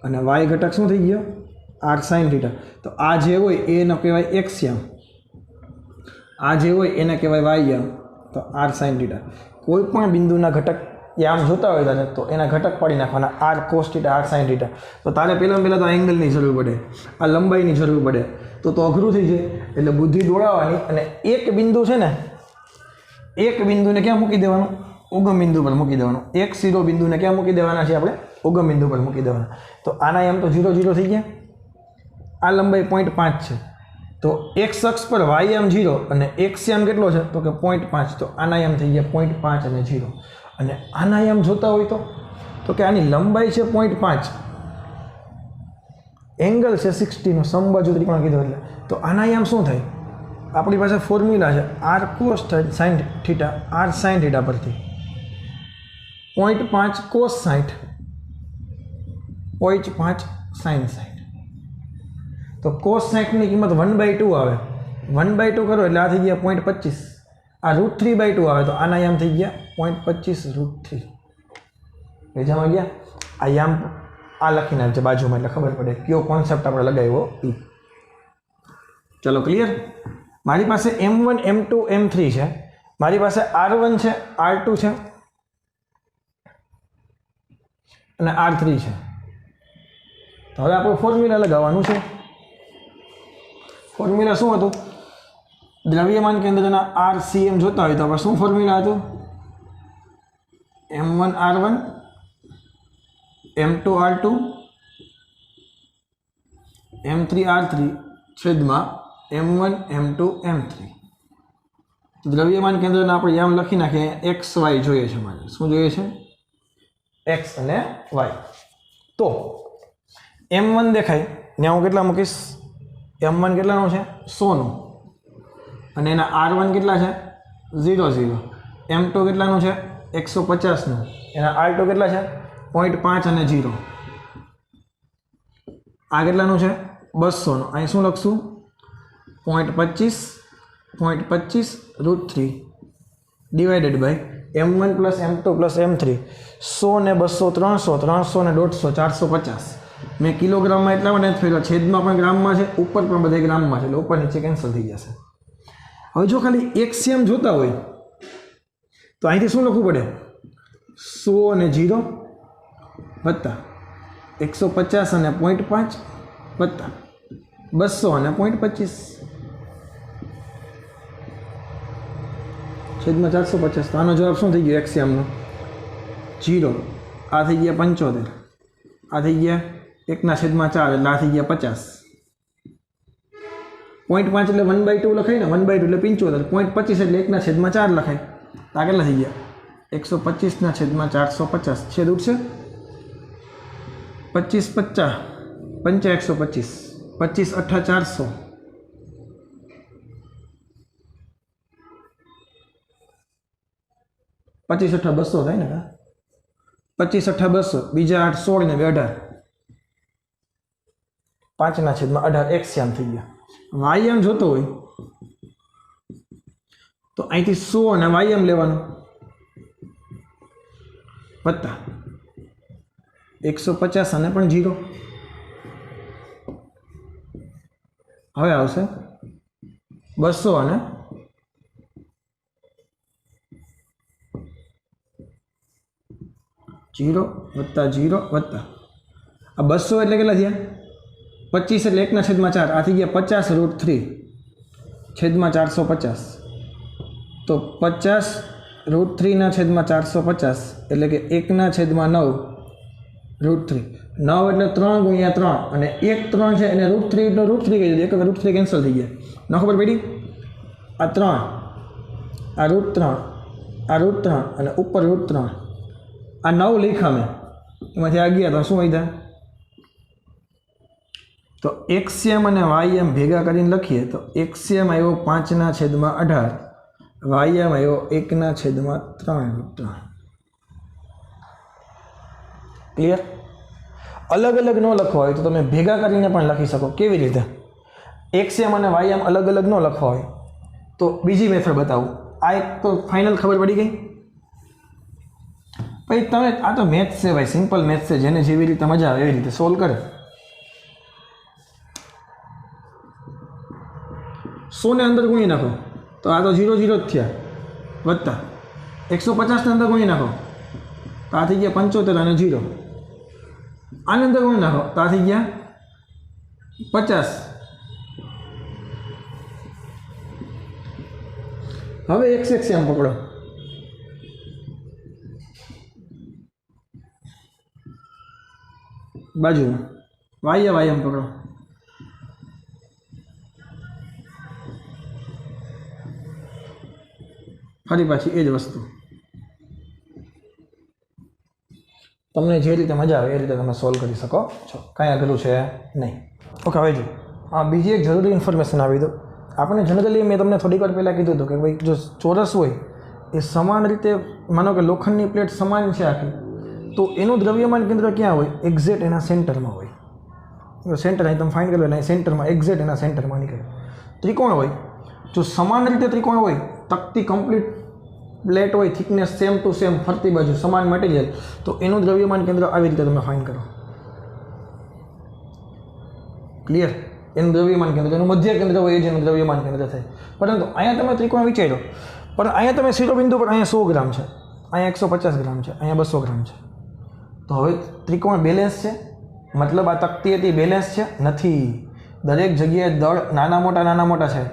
અને y ઘટક શું થઈ ગયો? r sin θ. તો આ જે હોય એનો કહેવાય x યામ, આ જે હોય એને કહેવાય y યામ, તો r sin θ. કોઈ પણ બિંદુના ઘટક યામ જોતા હોય તારે તો એના ઘટક પાડી નાખવાના, r cos θ, r sin θ. તો તારે પહેલાં તો આ એંગલની જરૂર પડે, આ લંબાઈની જરૂર પડે, તો અઘરું થઈ જાય. એટલે બુદ્ધિ દોડાવવાની અને એક બિંદુ છે ને, એક બિંદુને ક્યાં મૂકી દેવાનું? ઉગમ બિંદુ પર મૂકી દેવાનું. એક શિરો બિંદુને ક્યાં મૂકી દેવાના છે આપણે? ઉગમ બિંદુ પર મૂકી દેવાના. તો આના યામ તો 0, 0 થઈ ગયા. આ લંબાઈ 0.5 છે, તો x અક્ષ પર y યામ 0 અને x યામ કેટલો છે? તો કે 0.5. તો આના યામ થઈ ગયા 0.5 અને 0. અને આના યામ જોતા હોય તો કે આની લંબાઈ છે 0.5, એંગલ છે 60 નો, સમબાજુ ત્રિકોણ કીધો એટલે. તો આના યામ શું થાય? આપણી પાસે ફોર્મ્યુલા છે r cos sin θ, r sin θ પરથી 0.5 cos 60, 0.5 sin 60. તો cos 60ની કિંમત 1/2 આવે. 1/2 કરો એટલે આ થઈ ગયા 0.25. આ √3/2 આવે તો આના યામ થઈ ગયા 0.25 √3. બીજામાં ગયા આ યામ આ લખી નાખજે બાજુમાં એટલે ખબર પડે કયો કોન્સેપ્ટ આપણે લગાવ્યો એ. ચલો ક્લિયર? મારી પાસે M1, M2, M3 છે, મારી પાસે R1 છે, R2 છે અને R3 છે. તો હવે આપણે ફોર્મ્યુલા લગાવવાનું છે. ફોર્મ્યુલા શું હતું? દ્રવ્યમાન કેન્દ્રના RCM જોતા હોય તો આપણે શું ફોર્મ્યુલા હતું? M1 R1, M2 R2, M3 R3 છેદમાં M1 M2 M3. દ્રવ્યમાન કેન્દ્રના આપણે યામ લખી નાખીએ. x y જોઈએ છે મારે. શું જોઈએ છે? x અને y. તો M1 દેખાય ને હું કેટલા મૂકીશ? M1 કેટલાનું છે? 100 નું. અને એના R1 કેટલા છે? 0, 0. M2 કેટલાનું છે? 150નું એના R2 કેટલા છે 0.5 અને 0. આ કેટલાનું છે 200નું. અહીં શું લખશું 0.25 √3 divided by m1 plus m2 plus m3. 100 ને 200 300, 300 ને 150 450. મેં કિલોગ્રામમાં એટલા માટે ફેરવ્યા, છેદમાં પણ ગ્રામમાં છે, ઉપર પણ બધે ગ્રામમાં છે, એટલે ઉપર નીચે કેન્સલ થઈ જશે. હવે જો ખાલી એક સેમ જોતા હોય તો અહીંથી શું લખવું પડે 100 અને 0 વત્તા 150 અને 0.5 વત્તા 200 અને 0.25 છેદમાં 450. તો આનો જવાબ શું થઈ ગયો એક્સિયમનો 0. આ થઈ ગયા 75, આ થઈ ગયા 1/4 એટલે આ થઈ ગયા 50. 0.5 એટલે 1/2 લખાય ને, 1/2 એટલે 75, 0.25 એટલે 1/4 લખાય. તો આ કેટલા થઈ ગયા 125/450. છેદ ઉઠશે 25 50 125, 25 8 400, 25 8 200 થાય ને, 25 8 200, બીજા 8 16 ને 18, 5/18 એક્સિયમ થઈ ગયા. વાયમ જોતો હોય તો અહીંથી 100 અને વાયમ લેવાનું વત્તા 150 અને પણ 0. હવે આવશે 200 અને 0 વત્તા 0 વત્તા આ 200 એટલે કેટલા થયા 25 એટલે 1/4, આ થઈ ગયા 50 √3 છેદમાં 450. તો 50 √3/450 એટલે કે 1/9 √3. 9 એટલે 3 ગુણ્યા 3 અને 1 3 છે એને √3 એટલે √3 કહી દીધું, એક √3 કેન્સલ થઈ ગયા. ન ખબર પડી? આ 3, આ √3, આ √3 અને ઉપર √3, આ 9 લખ્યા મેં, એમાંથી આ ગયા તો શું વધ્યા? તો એક્સિયમ અને વાયમ ભેગા કરીને લખીએ તો એક્સિયમ આવ્યો 5/18, વાયમ આવ્યો 1/3. ક્લિયર? અલગ અલગ ન લખવા હોય તો તમે ભેગા કરીને પણ લખી શકો. કેવી રીતે? એક્સિયમ અને વાયમ અલગ અલગ ન લખવા હોય તો બીજી મેથડ બતાવું. આ એક તો ફાઇનલ ખબર પડી ગઈ. પછી તમે આ તો મેથ્સ છે ભાઈ, સિમ્પલ મેથ્સ છે, જેને જેવી રીતે મજા આવે એવી રીતે સોલ્વ કરે. 100 ને અંદર ગુણી નાખો તો આ તો 0 0 જ થયા, વત્તા 150 ને અંદર ગુણી નાખો તો આ થઈ ગયા 75 અને 0. આને અંદર ગુણી નાખો તો આ થઈ ગયા 50. હવે x એક્સિયમ પકડો. બાજુમાં વાયમ પકડો. ફરી પાછી એ જ વસ્તુ. તમને જે રીતે મજા આવે એ રીતે તમે સોલ્વ કરી શકો છો, કાંઈ અઘરું છે નહીં. ઓકે, હવે જો બીજી એક જરૂરી ઇન્ફોર્મેશન આવી દો. આપણે જનરલી મેં તમને થોડીક વાર પહેલાં કીધું હતું કે ભાઈ જો ચોરસ હોય એ સમાન રીતે, માનો કે લોખંડની પ્લેટ સમાન છે આખી, તો એનું દ્રવ્યમાન કેન્દ્ર ક્યાં હોય? એક્ઝેક્ટ એના સેન્ટરમાં હોય. સેન્ટર અહીં તમે ફાઇન્ડ કરો એટલે સેન્ટરમાં, એક્ઝેક્ટ એના સેન્ટરમાં નીકળે. ત્રિકોણ હોય, જો સમાન રીતે ત્રિકોણ હોય, તકતી કમ્પ્લીટ પ્લેટ હોય, થિકનેસ સેમ ટુ સેમ, ફરતી બાજુ સમાન મટીરિયલ, તો એનું દ્રવ્યમાન કેન્દ્ર આવી રીતે તમે ફાઇન્ડ કરો. ક્લિયર? એનું દ્રવ્યમાન કેન્દ્ર, એનું મધ્ય કેન્દ્ર હોય એ જેનું દ્રવ્યમાન કેન્દ્ર થાય. પરંતુ અહીંયા તમે ત્રિકોણ વિચાર્યો, પણ અહીંયા તમે શિરોબિંદુ પર અહીંયા 100 ગ્રામ છે, અહીંયા 150 ગ્રામ છે, અહીંયા 200 ગ્રામ છે. તો હવે ત્રિકોણ બેલેન્સ છે? મતલબ આ તકતી હતી બેલેન્સ છે? નથી. દરેક જગ્યાએ દળ નાના મોટા છે.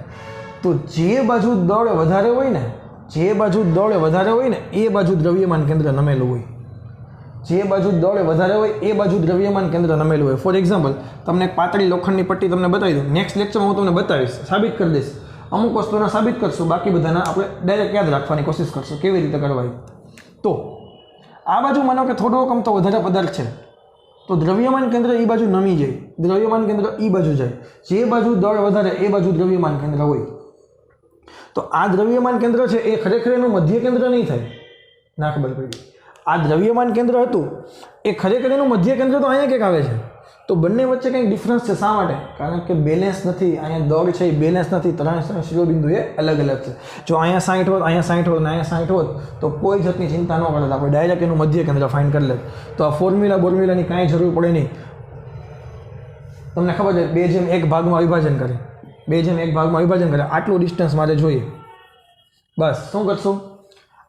તો જે બાજુ દળ વધારે હોય ને, એ બાજુ દ્રવ્યમાન કેન્દ્ર નમેલું હોય. જે બાજુ દળ વધારે હોય એ બાજુ દ્રવ્યમાન કેન્દ્ર નમેલું હોય. ફોર એક્ઝામ્પલ, તમને એક પાતળી લોખંડની પટ્ટી તમને બતાવી દઉં. નેક્સ્ટ લેક્ચરમાં હું તમને બતાવીશ, સાબિત કરી દઈશ. અમુક વસ્તુના સાબિત કરશું, બાકી બધાના આપણે ડાયરેક્ટ યાદ રાખવાની કોશિશ કરશું કેવી રીતે કરવાય. તો આ બાજુ માનો કે થોડો અમથો વધારે પદાર્થ છે, તો દ્રવ્યમાન કેન્દ્ર એ બાજુ નમી જાય, દ્રવ્યમાન કેન્દ્ર એ બાજુ જાય. જે બાજુ દળ વધારે એ બાજુ દ્રવ્યમાન કેન્દ્ર હોય. તો આ દ્રવ્યમાન કેન્દ્ર છે એ ખરેખર એનું મધ્ય કેન્દ્ર નહીં થાય. ના ખબર પડી. આ દ્રવ્યમાન કેન્દ્ર હતું એ ખરેખર એનું મધ્ય કેન્દ્ર તો અહીંયા કંઈક આવે છે. તો બંને વચ્ચે કંઈક ડિફરન્સ છે. શા માટે? કારણ કે બેલેન્સ નથી. અહીંયા દળ છે એ બેલેન્સ નથી. ત્રણ શિરોબિંદુ એ અલગ અલગ છે. જો અહીંયા 60 હોત, અહીંયા 60 હોત ને અહીંયા 60 હોત તો કોઈ જાતની ચિંતા ન કરત. આપણે ડાયરેક્ટ એનું મધ્ય કેન્દ્ર ફાઇન્ડ કરી લે. તો આ ફોર્મ્યુલાની કાંઈ જરૂર પડે નહીં. તમને ખબર છે 2:1 ભાગમાં વિભાજન કરે. 2:1 ભાગમાં વિભાજન કરે. આટલું ડિસ્ટન્સ મારે જોઈએ. બસ શું કરશું?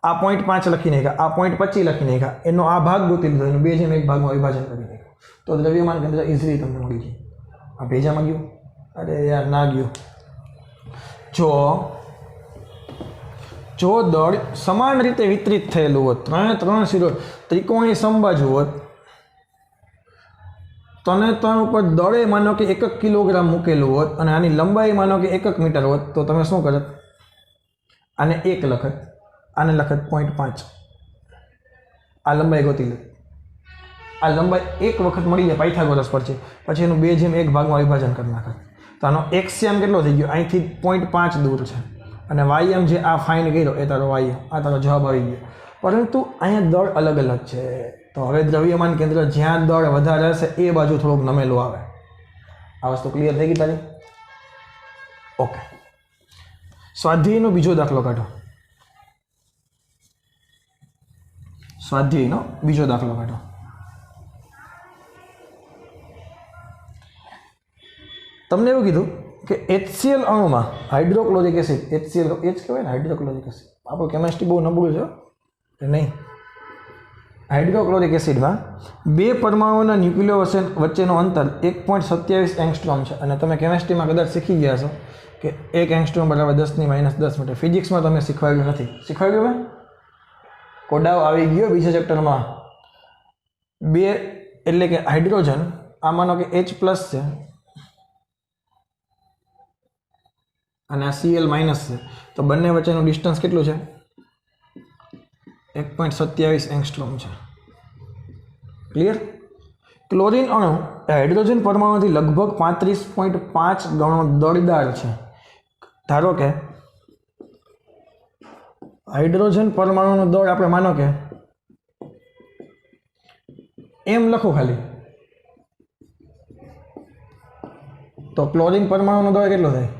આ 0.5 લખી નાખ્યા, આ 0.25 લખી નાખ્યા, એનો આ ભાગ ગોતી લીધો, એનું 2:1 ભાગમાં વિભાજન કરી નાખ્યું. તો દ્રવ્યમાન કેન્દ્ર ઇઝીલી તમને મળી જાય. આ ભેજામાં ગયું? અરે યાર ના ગયું. જો દળ સમાન રીતે વિતરિત થયેલું હોત, ત્રણ શિરો ત્રિકોણી સમબાજુ હોત, ત્રણ ઉપર દળે માનો કે 1 કિલોગ્રામ મૂકેલું હોત અને આની લંબાઈ માનો કે 1 મીટર હોત, તો તમે શું કરત? આને 1 લખત, આને લખત 0.5. આ લંબાઈ ગોતી લે. આ લંબાઈ એક વખત મળી જાય પાયથાગોરસ પર છે, પછી એનું 2:1 ભાગમાં વિભાજન કરી નાખે. તો આનો એક્સએમ કેટલો થઈ ગયો? અહીંથી 0.5 દૂર છે અને વાયએમ જે આ ફાઇન કર્યો એ તારો વાયએમ, આ તારો જવાબ આવી ગયો. પરંતુ અહીંયા દળ અલગ અલગ છે. તો હવે દ્રવ્યમાન કેન્દ્ર જ્યાં દળ વધારે હશે એ બાજુ થોડુંક નમેલું આવે. આ વસ્તુ ક્લિયર થઈ ગઈ તારી? ઓકે. સ્વાધ્યાયનો બીજો દાખલો કાઢો. સ્વાધ્યાયનો બીજો દાખલો કાઢો. તમને એવું કીધું કે HCl અણુમાં હાઇડ્રોક્લોરિક એસિડ, HCl H કહેવાય ને, હાઇડ્રોક્લોરિક એસિડ. આપણું કેમેસ્ટ્રી બહુ નબળું છે કે નહીં? હાઇડ્રોક્લોરિક એસિડમાં 2 પરમાણુઓના ન્યુક્લિયો વચ્ચેનું અંતર 1.27 એંગસ્ટ્રોમ છે. અને તમે કેમેસ્ટ્રીમાં કદાચ શીખી ગયા છો કે 1 એંગસ્ટ્રોમ બરાબર 10⁻10 મીટર. ફિઝિક્સમાં તમે શીખવાડ્યું નથી. શીખવાડ્યું મેં? કોડાવ આવી ગયો બીજા ચેપ્ટરમાં. 2 એટલે કે હાઇડ્રોજન, આ માનો કે H+ છે અને આ Cl- છે, તો બંને વચ્ચેનું ડિસ્ટન્સ કેટલું છે? 1.27 એંગસ્ટ્રોમ છે. ક્લિયર? ક્લોરીન અણુ એ હાઇડ્રોજન પરમાણુથી લગભગ 35.5 ગણો દળદાર છે. ધારો કે હાઇડ્રોજન પરમાણુનું દળ આપણે માનો કે એમ લખો ખાલી, તો ક્લોરીન પરમાણુનો દળ કેટલો થાય?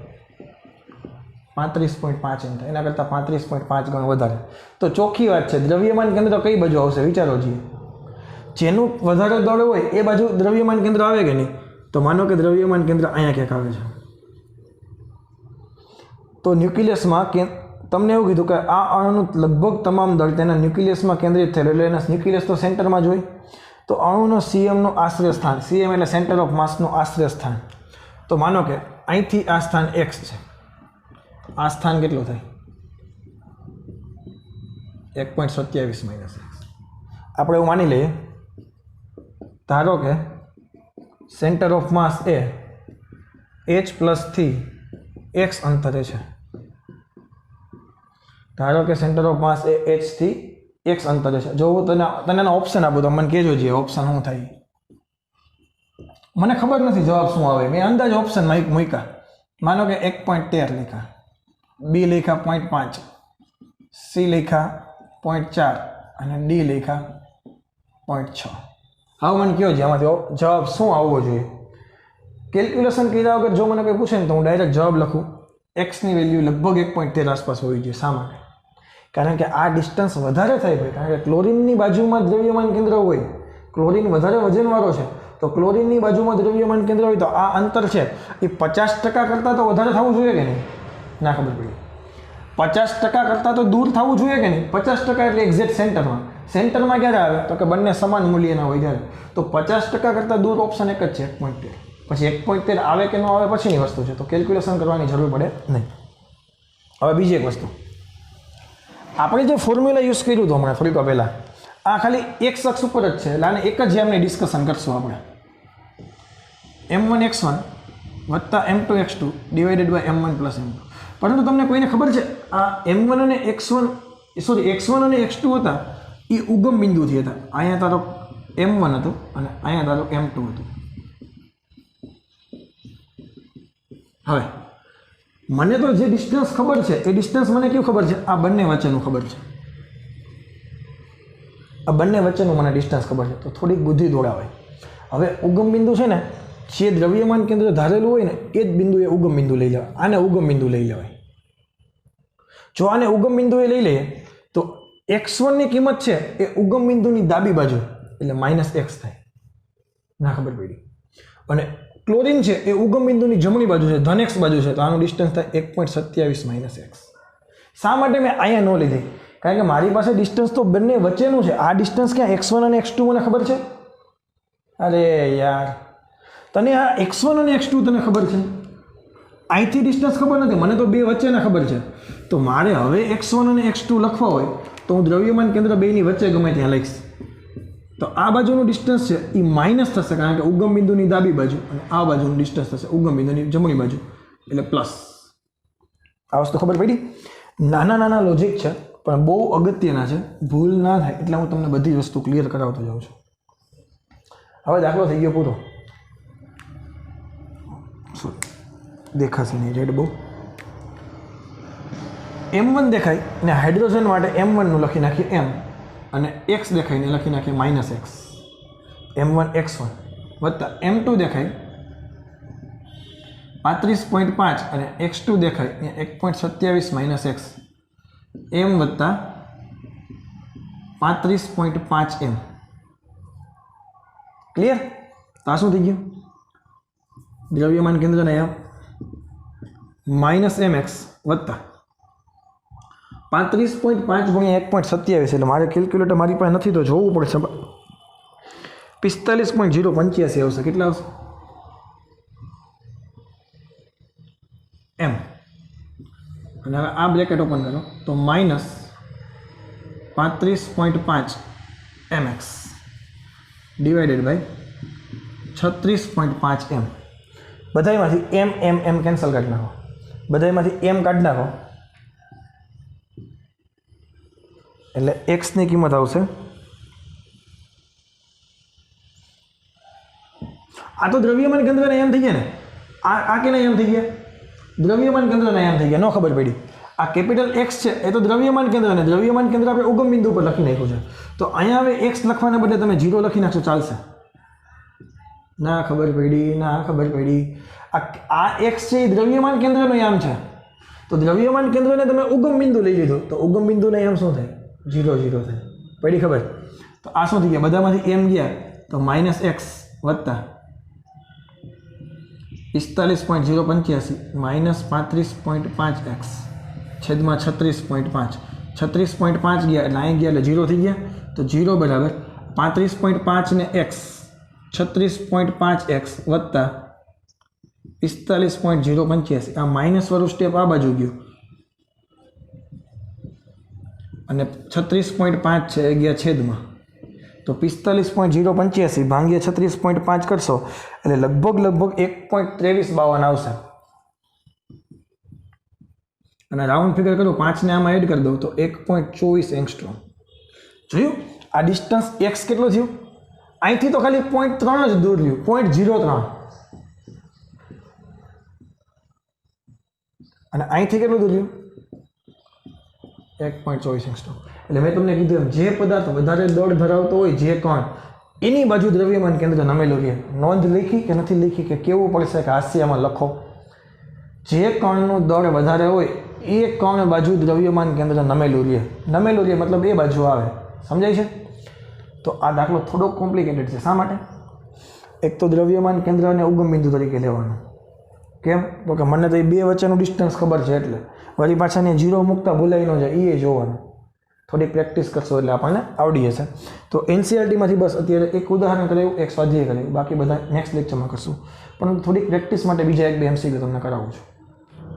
35.5 એમ થાય. એના કરતાં 35.5 ગણો વધારે. તો ચોખ્ખી વાત છે, દ્રવ્યમાન કેન્દ્ર કઈ બાજુ આવશે? વિચારો છીએ. જેનું વધારે દળ હોય એ બાજુ દ્રવ્યમાન કેન્દ્ર આવે કે નહીં? તો માનો કે દ્રવ્યમાન કેન્દ્ર અહીંયા ક્યાંક આવે છે. તો ન્યુક્લિયસમાં તમને એવું કીધું કે આ અણુનું લગભગ તમામ દળ તેના ન્યુક્લિયસમાં કેન્દ્રિત થયેલું, એટલે એના ન્યુક્લિયસ તો સેન્ટરમાં જ હોય. તો અણુનો CMનું આશ્રય સ્થાન, CM એટલે સેન્ટર ઓફ માસનું આશ્રય સ્થાન. તો માનો કે અહીંથી આ સ્થાન X છે, આ સ્થાન કેટલું થાય? 1.27 - X. આપણે એવું માની લઈએ, ધારો કે centre of mass A H+ થી X અંતરે છે. ધારો કે centre of mass A H થી X અંતરે છે. જો હું તને ઓપ્શન આપું તો મને કહેજો જે ઓપ્શન શું થાય. મને ખબર નથી જવાબ શું આવે, મેં અંદાજ ઓપ્શન મૂક્યા. માનો કે 1.13 લખ્યા, B લખ્યા 0.5, C લખ્યા 0.4 અને D લખ્યા 0.6. હવે મને કહો આમાંથી જવાબ શું આવવો જોઈએ? કેલ્ક્યુલેશન કર્યા વગર જો મને કંઈ પૂછે ને તો હું ડાયરેક્ટ જવાબ લખું. Xની વેલ્યુ લગભગ 1.13 આસપાસ હોવી જોઈએ. શા માટે? કારણ કે આ ડિસ્ટન્સ વધારે થાય ભાઈ. કારણ કે ક્લોરીનની બાજુમાં દ્રવ્યમાન કેન્દ્ર હોય, ક્લોરીન વધારે વજનવાળો છે, તો ક્લોરીનની બાજુમાં દ્રવ્યમાન કેન્દ્ર હોય તો આ અંતર છે એ 50% કરતાં તો વધારે થવું જોઈએ કે નહીં? ના ખબર પડી. 50% કરતાં તો દૂર થવું જોઈએ કે નહીં? 50% એટલે એક્ઝેક્ટ સેન્ટરમાં. સેન્ટરમાં ક્યારે આવે? તો કે બંને સમાન મૂલ્યના હોય ત્યારે. તો 50% કરતાં દૂર ઓપ્શન એક જ છે, 1.13. પછી 1.13 આવે કે ન આવે પછીની વસ્તુ છે, તો કેલ્ક્યુલેશન કરવાની જરૂર પડે નહીં. હવે બીજી એક વસ્તુ, આપણે જે ફોર્મ્યુલા યુઝ કર્યું હતું હમણાં થોડીક વાર પહેલાં, આ ખાલી એક શખ્સ ઉપર જ છે, એટલે આને એક જ એમને ડિસ્કશન કરશું આપણે. M1x1 + M2x2 / M1 + M2. પરંતુ તમને કોઈને ખબર છે આ M1 અને X1 અને X2 હતા એ ઉગમ બિંદુથી હતા. અહીંયા તારો M1 હતું અને અહીંયા તારો M2 હતું. હવે મને તો જે ડિસ્ટન્સ ખબર છે એ ડિસ્ટન્સ મને કેવું ખબર છે? આ બંને વચ્ચેનું ખબર છે. આ બંને વચ્ચેનું મને ડિસ્ટન્સ ખબર છે, તો થોડીક બુદ્ધિ દોડાવાય. હવે ઉગમ બિંદુ છે ને, જે દ્રવ્યમાન કેન્દ્ર ધારેલું હોય ને એ જ બિંદુએ ઉગમ બિંદુ લઈ લેવાય. આને ઉગમ બિંદુ લઈ લેવાય. જો આને ઉગમ બિંદુએ લઈ લઈએ તો x1ની કિંમત છે એ ઉગમ બિંદુની ડાબી બાજુ એટલે -x થાય. ના ખબર પડી. અને ક્લોરીન છે એ ઉગમ બિંદુની જમણી બાજુ છે, ધન x બાજુ છે, તો આનું ડિસ્ટન્સ થાય 1.27 - x. શા માટે મેં અહીંયા ન લીધી? કારણ કે મારી પાસે ડિસ્ટન્સ તો બંને વચ્ચેનું છે. આ ડિસ્ટન્સ ક્યાં x1 અને x2 મને ખબર છે? અરે યાર, તને આ x1 અને x2 તને ખબર છે, અહીંથી ડિસ્ટન્સ ખબર નથી, મને તો બે વચ્ચેના ખબર છે. તો મારે હવે x1 અને x2 લખવા હોય તો હું દ્રવ્યમાન કેન્દ્ર બેની વચ્ચે ગમે ત્યાં લખીશ. તો આ બાજુનું ડિસ્ટન્સ છે એ માઇનસ થશે, કારણ કે ઉગમ બિંદુની ડાબી બાજુ, અને આ બાજુનું ડિસ્ટન્સ થશે ઉગમ બિંદુની જમણી બાજુ એટલે પ્લસ. આ વસ્તુ ખબર પડી? નાના નાના લોજિક છે પણ બહુ અગત્યના છે, ભૂલ ના થાય એટલે હું તમને બધી વસ્તુ ક્લિયર કરાવતો જાઉં છું. હવે દાખલો થઈ ગયો પૂરો. દેખાશે નહીં રેડ બહુ. M1 દેખાય ને હાઇડ્રોજન માટે M1 નું લખી નાખીએ M, અને x દેખાય ને લખી નાખીએ -x. M1 x1 વત્તા M2 દેખાય 35.5 અને x2 દેખાય 1.27 - x. M વત્તા 35.5 M. ક્લિયર? તો આ શું થઈ ગયું? દ્રવ્યમાન કેન્દ્રના M -mx વત્તા 35.5 ગુણ્યા 1.27, એટલે મારે કેલ્ક્યુલેટર મારી પાસે નથી તો જોવું પડશે. 45.085 આવશે. કેટલા આવશે? M. અને હવે આ બ્રેકેટ ઓપન કરો તો -35.5 mx ડિવાઇડેડ બાય 36.5 m. બધાયમાંથી m કેન્સલ કાઢી નાખો. બધાયમાંથી m કાઢી નાખો એટલે x ની કિંમત આવશે. આ તો દ્રવ્યમાન કેન્દ્રના m થઈ ગયા ને. આ કેના m થઈ ગયા? દ્રવ્યમાન કેન્દ્રના m થઈ ગયા. ન ખબર પડી. આ કેપિટલ x છે એ તો દ્રવ્યમાન કેન્દ્ર, અને દ્રવ્યમાન કેન્દ્ર આપણે ઉગમ બિંદુ પર લખી નાખ્યું છે. તો અહીંયા હવે x લખવાને બદલે તમે 0 લખી નાખશો ચાલશે? ના ખબર પડી, ના ખબર પડી. આ x છે એ દ્રવ્યમાન કેન્દ્રનો યામ છે, તો દ્રવ્યમાન કેન્દ્રને તમે ઉગમ બિંદુ લઈ લીધું તો ઉગમ બિંદુના યામ શું થાય? 0 0 થાય. પડી ખબર? તો આ શું થઈ ગયા? બધામાંથી m ગયા તો -x વત્તા 45.085 -35.5x છેદમાં 36.5. 36.5 ગયા એટલે અહીં ગયા એટલે 0 થઈ ગયા. તો 0 બરાબર 35.5 ને x 36.5x વત્તા 45.085. આ માઇનસ વાળું સ્ટેપ આ બાજુ ગયું અને 36.5 છે એ ગયા છેદમાં. તો 45.085 ભાંગ્યા 36.5 કરશો એટલે લગભગ 1.2352 આવશે. અને રાઉન્ડ ફિગર કરું 5 ને આમાં એડ કરી દઉં તો 1.24 એંગસ્ટ્રોમ. જોયું? આ ડિસ્ટન્સ x કેટલું થયું? અહીંથી તો ખાલી 0.3 જ દૂર રહ્યું, 0.03. અને અહીંથી કેટલું દૂર રહ્યું? 1.24 એંગસ્ટ્રોમ. એટલે મેં તમને કીધું એમ, જે પદાર્થ વધારે દળ ધરાવતો હોય, જે કણ, એની બાજુ દ્રવ્યમાન કેન્દ્ર નમેલું રહે. નોંધ લીખી કે નથી લીખી કે કેવું પડશે કે હાસ્યમાં લખો? જે કણનું દળ વધારે હોય એ કણ બાજુ દ્રવ્યમાન કેન્દ્ર નમેલું રહે. નમેલું રહે મતલબ એ બાજુ આવે. સમજાય છે? તો આ દાખલો થોડોક કોમ્પ્લિકેટેડ છે. શા માટે? એક તો દ્રવ્યમાન કેન્દ્ર અને ઉગમ બિંદુ તરીકે લેવાનું. કેમ? તો કે મને તો એ બે વચ્ચેનું ડિસ્ટન્સ ખબર છે, એટલે વળી પાછાને 0 મૂકતા ભૂલાઈ ન જાય એ જોવાનું. થોડીક પ્રેક્ટિસ કરશો એટલે આપણને આવડી જશે. તો એનસીઆરટીમાંથી બસ અત્યારે એક ઉદાહરણ કરાવ્યું, એક સ્વાધ્યાય કરાવ્યું, બાકી બધા નેક્સ્ટ લેક્ચરમાં કરશું. પણ થોડીક પ્રેક્ટિસ માટે બીજા 1-2 MCQ તમને કરાવું છું.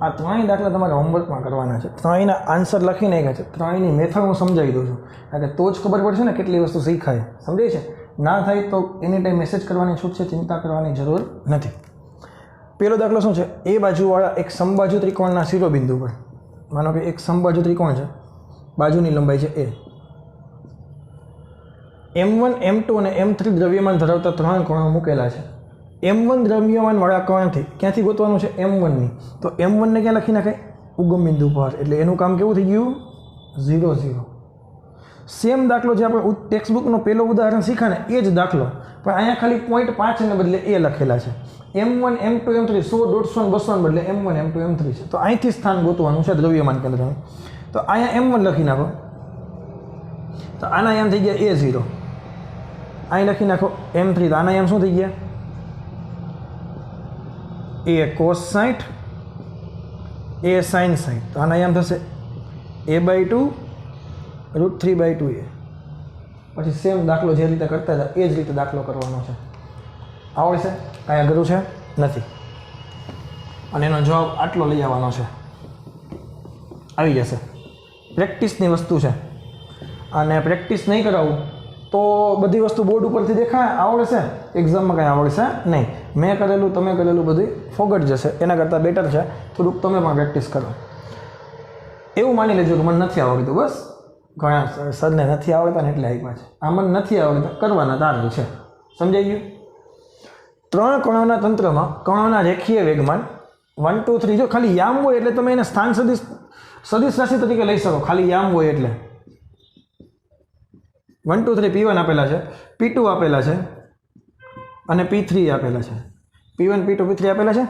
આ ત્રણેય દાખલા તમારે હોમવર્કમાં કરવાના છે. ત્રણેયના આન્સર લખી નાખ્યા છે. ત્રણેયની મેથડ હું સમજાવી દઉં છું, કારણ કે તો જ ખબર પડશે ને કેટલી વસ્તુ શીખાય. સમજાય છે? ના થાય તો એની ટાઈમ મેસેજ કરવાની છૂટ છે, ચિંતા કરવાની જરૂર નથી. પહેલો દાખલો શું છે? એ બાજુવાળા એક સમબાજુ ત્રિકોણના શિરોબિંદુ પર, માનો કે એક સમબાજુ ત્રિકોણ છે, બાજુની લંબાઈ છે a. M1 M2 અને M3 દ્રવ્યમાન ધરાવતા 3 કોણો મૂકેલા છે. M1 દ્રવ્યમાન વાળા કોણથી ક્યાંથી ગોતવાનું છે? M1 ની. તો M1 ને ક્યાં લખી નાખાય? ઉગમ બિંદુ પર. એટલે એનું કામ કેવું થઈ ગયું? 0 0. સેમ દાખલો જે આપણે ટેક્સ્ટ બુકનો પહેલો ઉદાહરણ શીખ્યા ને એ જ દાખલો, પણ અહીંયા ખાલી 0.5 ને બદલે એ લખેલા છે. M1 M2 M3 100 150 200 બદલે M1 M2 M3 છે. તો અહીંથી સ્થાન ગોતવાનું છે દ્રવ્યમાન કેન્દ્રનું. તો અહીંયા M1 લખી નાખો, તો આના એમ થઈ ગયા A0. અહીં લખી નાખો M3, તો આના એમ શું થઈ ગયા A cos 60 A sin 60. તો આના એમ થશે A/2 √3/2A. પછી સેમ દાખલો જે રીતે કરતા હતા એ જ રીતે દાખલો કરવાનો છે. આવડશે? કાંઈ અઘરું છે નથી. અને એનો જવાબ આટલો લઈ આવવાનો છે, આવી જશે. પ્રેક્ટિસની વસ્તુ છે, અને પ્રેક્ટિસ નહીં કરાવું તો બધી વસ્તુ બોર્ડ ઉપરથી દેખાય આવડશે, એક્ઝામમાં કાંઈ આવડશે નહીં. મેં કરેલું તમે કરેલું બધું ફોગટ જશે. એના કરતાં બેટર છે થોડુંક તમે પણ પ્રેક્ટિસ કરો. એવું માની લેજો કે મને નથી આવડતું, બસ ઘણા સરને નથી આવડતા ને એટલે આપ્યા છે. આ મને નથી આવડતા, કરવાના તારણ છે. સમજાઈ ગયું? 3 કણોના તંત્રમાં કણોના રેખીય વેગમાન 1 2 3, જો ખાલી યામ હોય એટલે તમે એને સ્થાન સદિશ રાશિ તરીકે લઈ શકો. ખાલી યામ હોય એટલે 1 2 3 P1 આપેલા છે, P2 આપેલા છે અને P3 આપેલા છે. P1 P2 P3 આપેલા છે.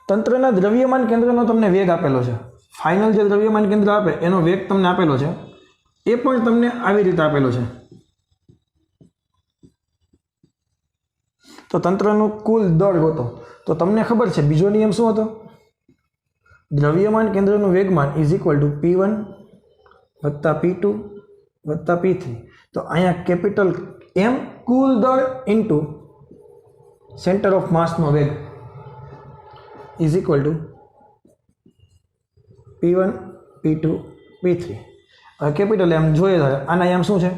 તંત્રના દ્રવ્યમાન કેન્દ્રનો તમને વેગ આપેલો છે. ફાઇનલ જે દ્રવ્યમાન કેન્દ્ર આપે એનો વેગ તમને આપેલો છે, એ પણ તમને આવી રીતે આપેલો છે. તો તંત્રનું કુલ દળ ગોતો. તો તમને ખબર છે બીજો નિયમ શું હતો? દ્રવ્યમાન કેન્દ્રનું વેગમાન ઇઝ ઇક્વલ ટુ P1 વત્તા P2 વત્તા P3. તો અહીંયા કેપિટલ M કુલ દળ ઇન્ટુ સેન્ટર ઓફ માસનો વેગ is equal to P1 P2 P3. હવે કેપિટલ એમ જોઈએ છે, આના એમ શું છે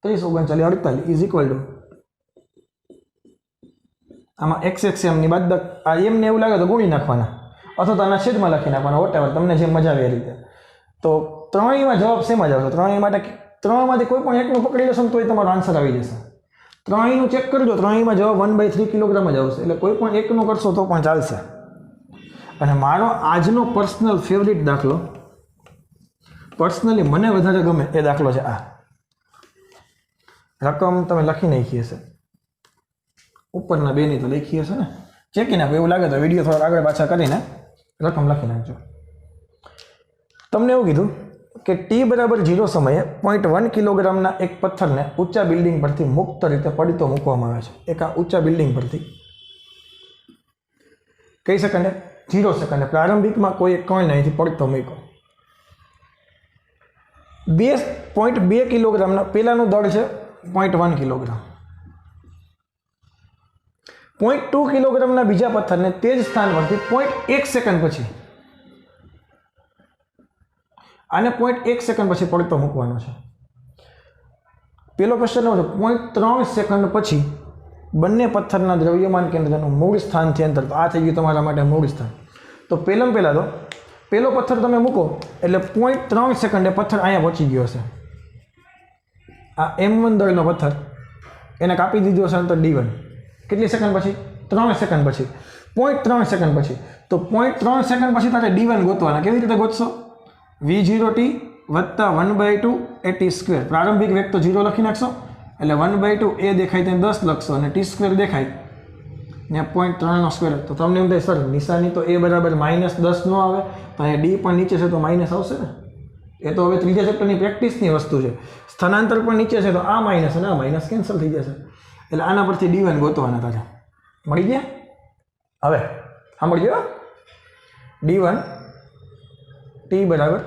30 39 48 ઇઝ ઇક્વલ ટુ આમાં x એમની બાદ આ એમને એવું લાગે તો ગુણી નાખવાના, અથવા તો આના છેદમાં લખી નાખવાના, વોટેવર તમને જેમ મજા આવે એ રીતે. તો ત્રણેયમાં જવાબ સેમ જ આવશે. ત્રણેય માટે ત્રણમાંથી કોઈ પણ એકનું પકડી લેશો ને તોય તમારો આન્સર આવી જશે. ત્રણેયનું ચેક કરજો, ત્રણેયમાં જવાબ 1/3 કિલોગ્રામ જ આવશે. એટલે કોઈ પણ એકનું કરશો તો પણ ચાલશે. અને મારો આજનો પર્સનલ ફેવરિટ દાખલો, પર્સનલી મને વધારે ગમે એ દાખલો છે આ. રકમ તમે લખી નાખી હશે, ઉપરના બેની તો લખી હશે ને, ચેકી નાખો. એવું લાગે તો વિડીયો થોડા આગળ પાછા કરીને રકમ લખી નાખજો. તમને એવું કીધું કે t=0 સમયે 0.1 કિલોગ્રામના એક પથ્થરને ઊંચા બિલ્ડિંગ પરથી મુક્ત રીતે પડતો મૂકવામાં આવે છે. એક આ ઊંચા બિલ્ડિંગ પરથી કઈ સેકન્ડે? 0 સેકન્ડે. પ્રારંભિકમાં કોઈ એક કણ અહીંથી પડતો મૂક્યો. 2.2 કિલોગ્રામના પહેલાનું દળ છે 0.1 કિલોગ્રામ. 0.2 કિલોગ્રામના બીજા પથ્થરને તે જ સ્થાન પરથી 0.1 સેકન્ડ પછી, આને 0.1 સેકન્ડ પછી પડતો મૂકવાનો છે. પેલો ક્વેશ્ચન એવો છે 0.3 સેકન્ડ પછી બંને પથ્થરના દ્રવ્યમાન કેન્દ્રનું મૂળ સ્થાનથી અંતર. તો આ થઈ ગયું તમારા માટે મૂળ સ્થાન. તો પહેલાં તો પેલો પથ્થર તમે મૂકો એટલે 0.3 સેકન્ડે પથ્થર અહીંયા પહોંચી ગયો હશે. આ M1 દળનો પથ્થર એને કાપી દીધો હશે અંતર D1. કેટલી સેકન્ડ પછી? 3 સેકન્ડ પછી. 0.3 સેકન્ડ પછી. તો 0.3 સેકન્ડ પછી તારે D1 ગોતવાના. કેવી રીતે ગોતશો? V0t વત્તા 1/2 t². પ્રારંભિક વેગ તો 0 લખી નાખશો, એટલે 1/2 એ દેખાય ત્યાં 10 લખશો, અને t² દેખાય ને 0.3² તો તમને એમ થાય સર નિશાની તો a બરાબર -10 ન આવે, તો અહીંયા d પણ નીચે છે તો માઇનસ આવશે ને. એ તો હવે ત્રીજા ચેપ્ટરની પ્રેક્ટિસની વસ્તુ છે. સ્થાનાંતર પણ નીચે છે તો આ માઇનસ અને આ માઇનસ કેન્સલ થઈ જશે. એટલે આના પરથી D1 ગોતવાના તારે. મળી ગયા? હવે સાંભળજો, D1 t બરાબર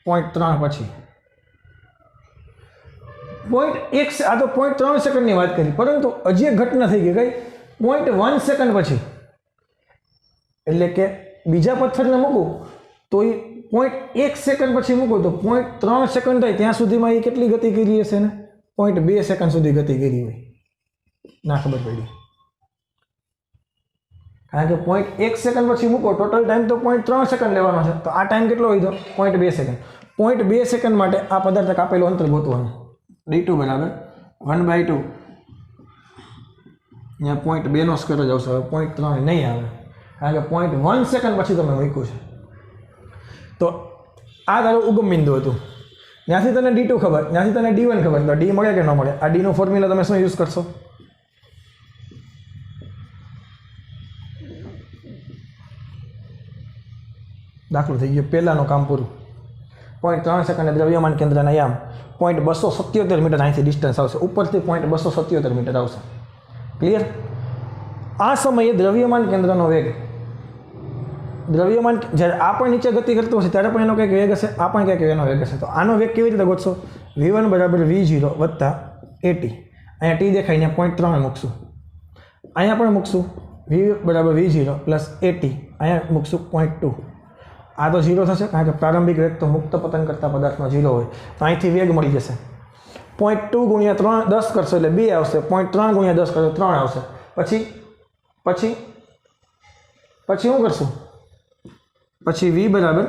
0.3 પછી 0.1, આ તો 0.3 સેકન્ડની વાત કરી, પરંતુ હજી એક ઘટના થઈ ગઈ. કઈ? 0.1 સેકન્ડ પછી. એટલે કે બીજા પથ્થરને મૂકું તો એ 0.1 સેકન્ડ પછી મૂકું તો 0.3 સેકન્ડ થાય ત્યાં સુધીમાં એ કેટલી ગતિ કરી હશે ને? 0.2 સેકન્ડ સુધી ગતિ કરી હોય. ના ખબર પડી. કારણ કે 0.1 સેકન્ડ પછી મૂકો, ટોટલ ટાઈમ તો 0.3 સેકન્ડ લેવાનો છે. તો આ ટાઈમ કેટલો હોય? તો 0.2 સેકન્ડ. 0.2 સેકન્ડ માટે આ પદાર્થ કાપેલું અંતર ગોતવાનું. D2 બરાબર 1/2. અહીંયા 0.2² જ આવશે, હવે 0.3 નહીં આવે, કારણ કે 0.1 સેકન્ડ પછી તમે મૂક્યું છે. તો આ તારું ઉગમ બિંદુ હતું, ત્યાંથી તને D2 ખબર, ત્યાંથી તને D1 ખબર, તો D મળે કે ન મળે? આ Dનું ફોર્મ્યુલા તમે શું યુઝ કરશો? દાખલો થઈ ગયો, પહેલાંનું કામ પૂરું. 0.3 સેકન્ડે દ્રવ્યમાન કેન્દ્રના યામ 0.277 મીટર અહીંથી ડિસ્ટન્સ આવશે, ઉપરથી 0.277 મીટર આવશે. ક્લિયર? આ સમયે દ્રવ્યમાન કેન્દ્રનો વેગ, દ્રવ્યમાન જ્યારે આ પણ નીચે ગતિ કરતું હશે ત્યારે પણ એનો કંઈક વેગ હશે, આ પણ કંઈક એનો વેગ હશે. તો આનો વેગ કેવી રીતે ગોતશો? V1 બરાબર V0 વત્તા AT. અહીંયા T દેખાઈને 0.3 મૂકશું, અહીંયા પણ મૂકશું V બરાબર V0 પ્લસ AT, અહીંયા મૂકશું 0.2. આ તો 0 થશે કારણ કે પ્રારંભિક વેગ તો મુક્ત પતન કરતા પદાર્થમાં 0 હોય, તો અહીંથી વેગ મળી જશે. 0.2 ગુણ્યા 3 10 કરશો એટલે 2 આવશે, 0.3 ગુણ્યા 10 કરશો 3 આવશે. પછી પછી પછી શું કરશું? પછી V બરાબર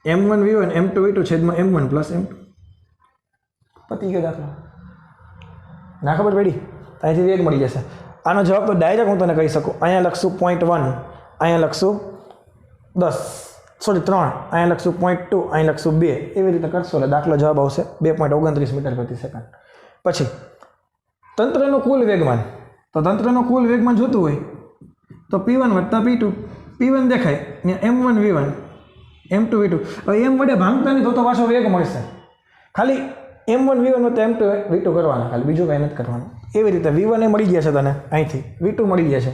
M1 V1 M2 V2 છેદમાં M1 પ્લસ M2. પતી ગયો દાખલો. ના ખબર પડી? અહીંથી વેગ મળી જશે. આનો જવાબ તો ડાયરેક્ટ હું તને કહી શકું. અહીંયા લખશું 0.1, અહીંયા લખશું 3, અહીંયા લખશું 0.2, અહીંયા લખશું 2. એવી રીતે કરશો એટલે દાખલો જવાબ આવશે 2.29 મીટર પ્રતિ સેકન્ડ. પછી તંત્રનું કુલ વેગમાન, તો તંત્રનું કુલ વેગમાન જોતું હોય તો P1 વત્તા P2. P1 દેખાય ને M1 V1 M2 V2. હવે M વડે ભાંગતા નહીં તો પાછો વેગ મળશે. ખાલી M1 V1 વત્તા M2 V2 કરવાના, ખાલી બીજું કાંઈ નથી કરવાનું. એવી રીતે V1 એ મળી ગયા છે તને અહીંથી, V2 મળી ગયા છે.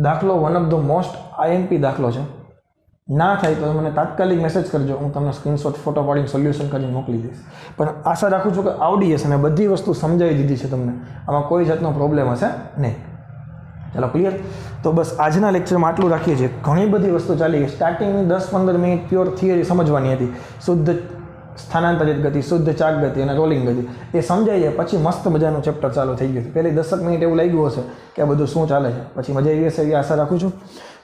દાખલો one of the most IMP દાખલો છે. ના થાય તો મને તાત્કાલિક મેસેજ કરજો, હું તમને સ્ક્રીનશોટ ફોટો પાડીને સોલ્યુશન કરીને મોકલી દઈશ. પણ આશા રાખું છું કે આવડી હશે અને બધી વસ્તુ સમજાવી દીધી છે તમને, આમાં કોઈ જાતનો પ્રોબ્લેમ હશે નહીં. ચાલો ક્લિયર? તો બસ આજના લેક્ચરમાં આટલું રાખીએ છીએ. ઘણી બધી વસ્તુ ચાલી ગઈ. સ્ટાર્ટિંગની 10-15 મિનિટ પ્યોર થિયરી સમજવાની હતી, શુદ્ધ સ્થાનાંતરિત ગતિ, શુદ્ધ ચાક ગતિ અને રોલિંગ ગતિ. એ સમજાઈ જાય પછી મસ્ત મજાનું ચેપ્ટર ચાલુ થઈ ગયું. પહેલી 10 મિનિટ એવું લાગ્યું હશે કે આ બધું શું ચાલે છે, પછી મજા આવી હશે એવી આશા રાખું છું.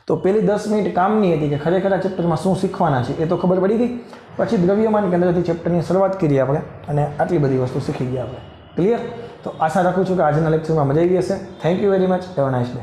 તો પહેલી 10 મિનિટ કામની હતી કે ખરેખર આ ચેપ્ટરમાં શું શીખવાના છે એ તો ખબર પડી ગઈ. પછી દ્રવ્યમાન કેન્દ્રથી ચેપ્ટરની શરૂઆત કરી આપણે અને આટલી બધી વસ્તુ શીખી ગયા આપણે. ક્લિયર? તો આશા રાખું છું કે આજના લેક્ચરમાં મજા આવી હશે. Thank you very much. Have a nice day.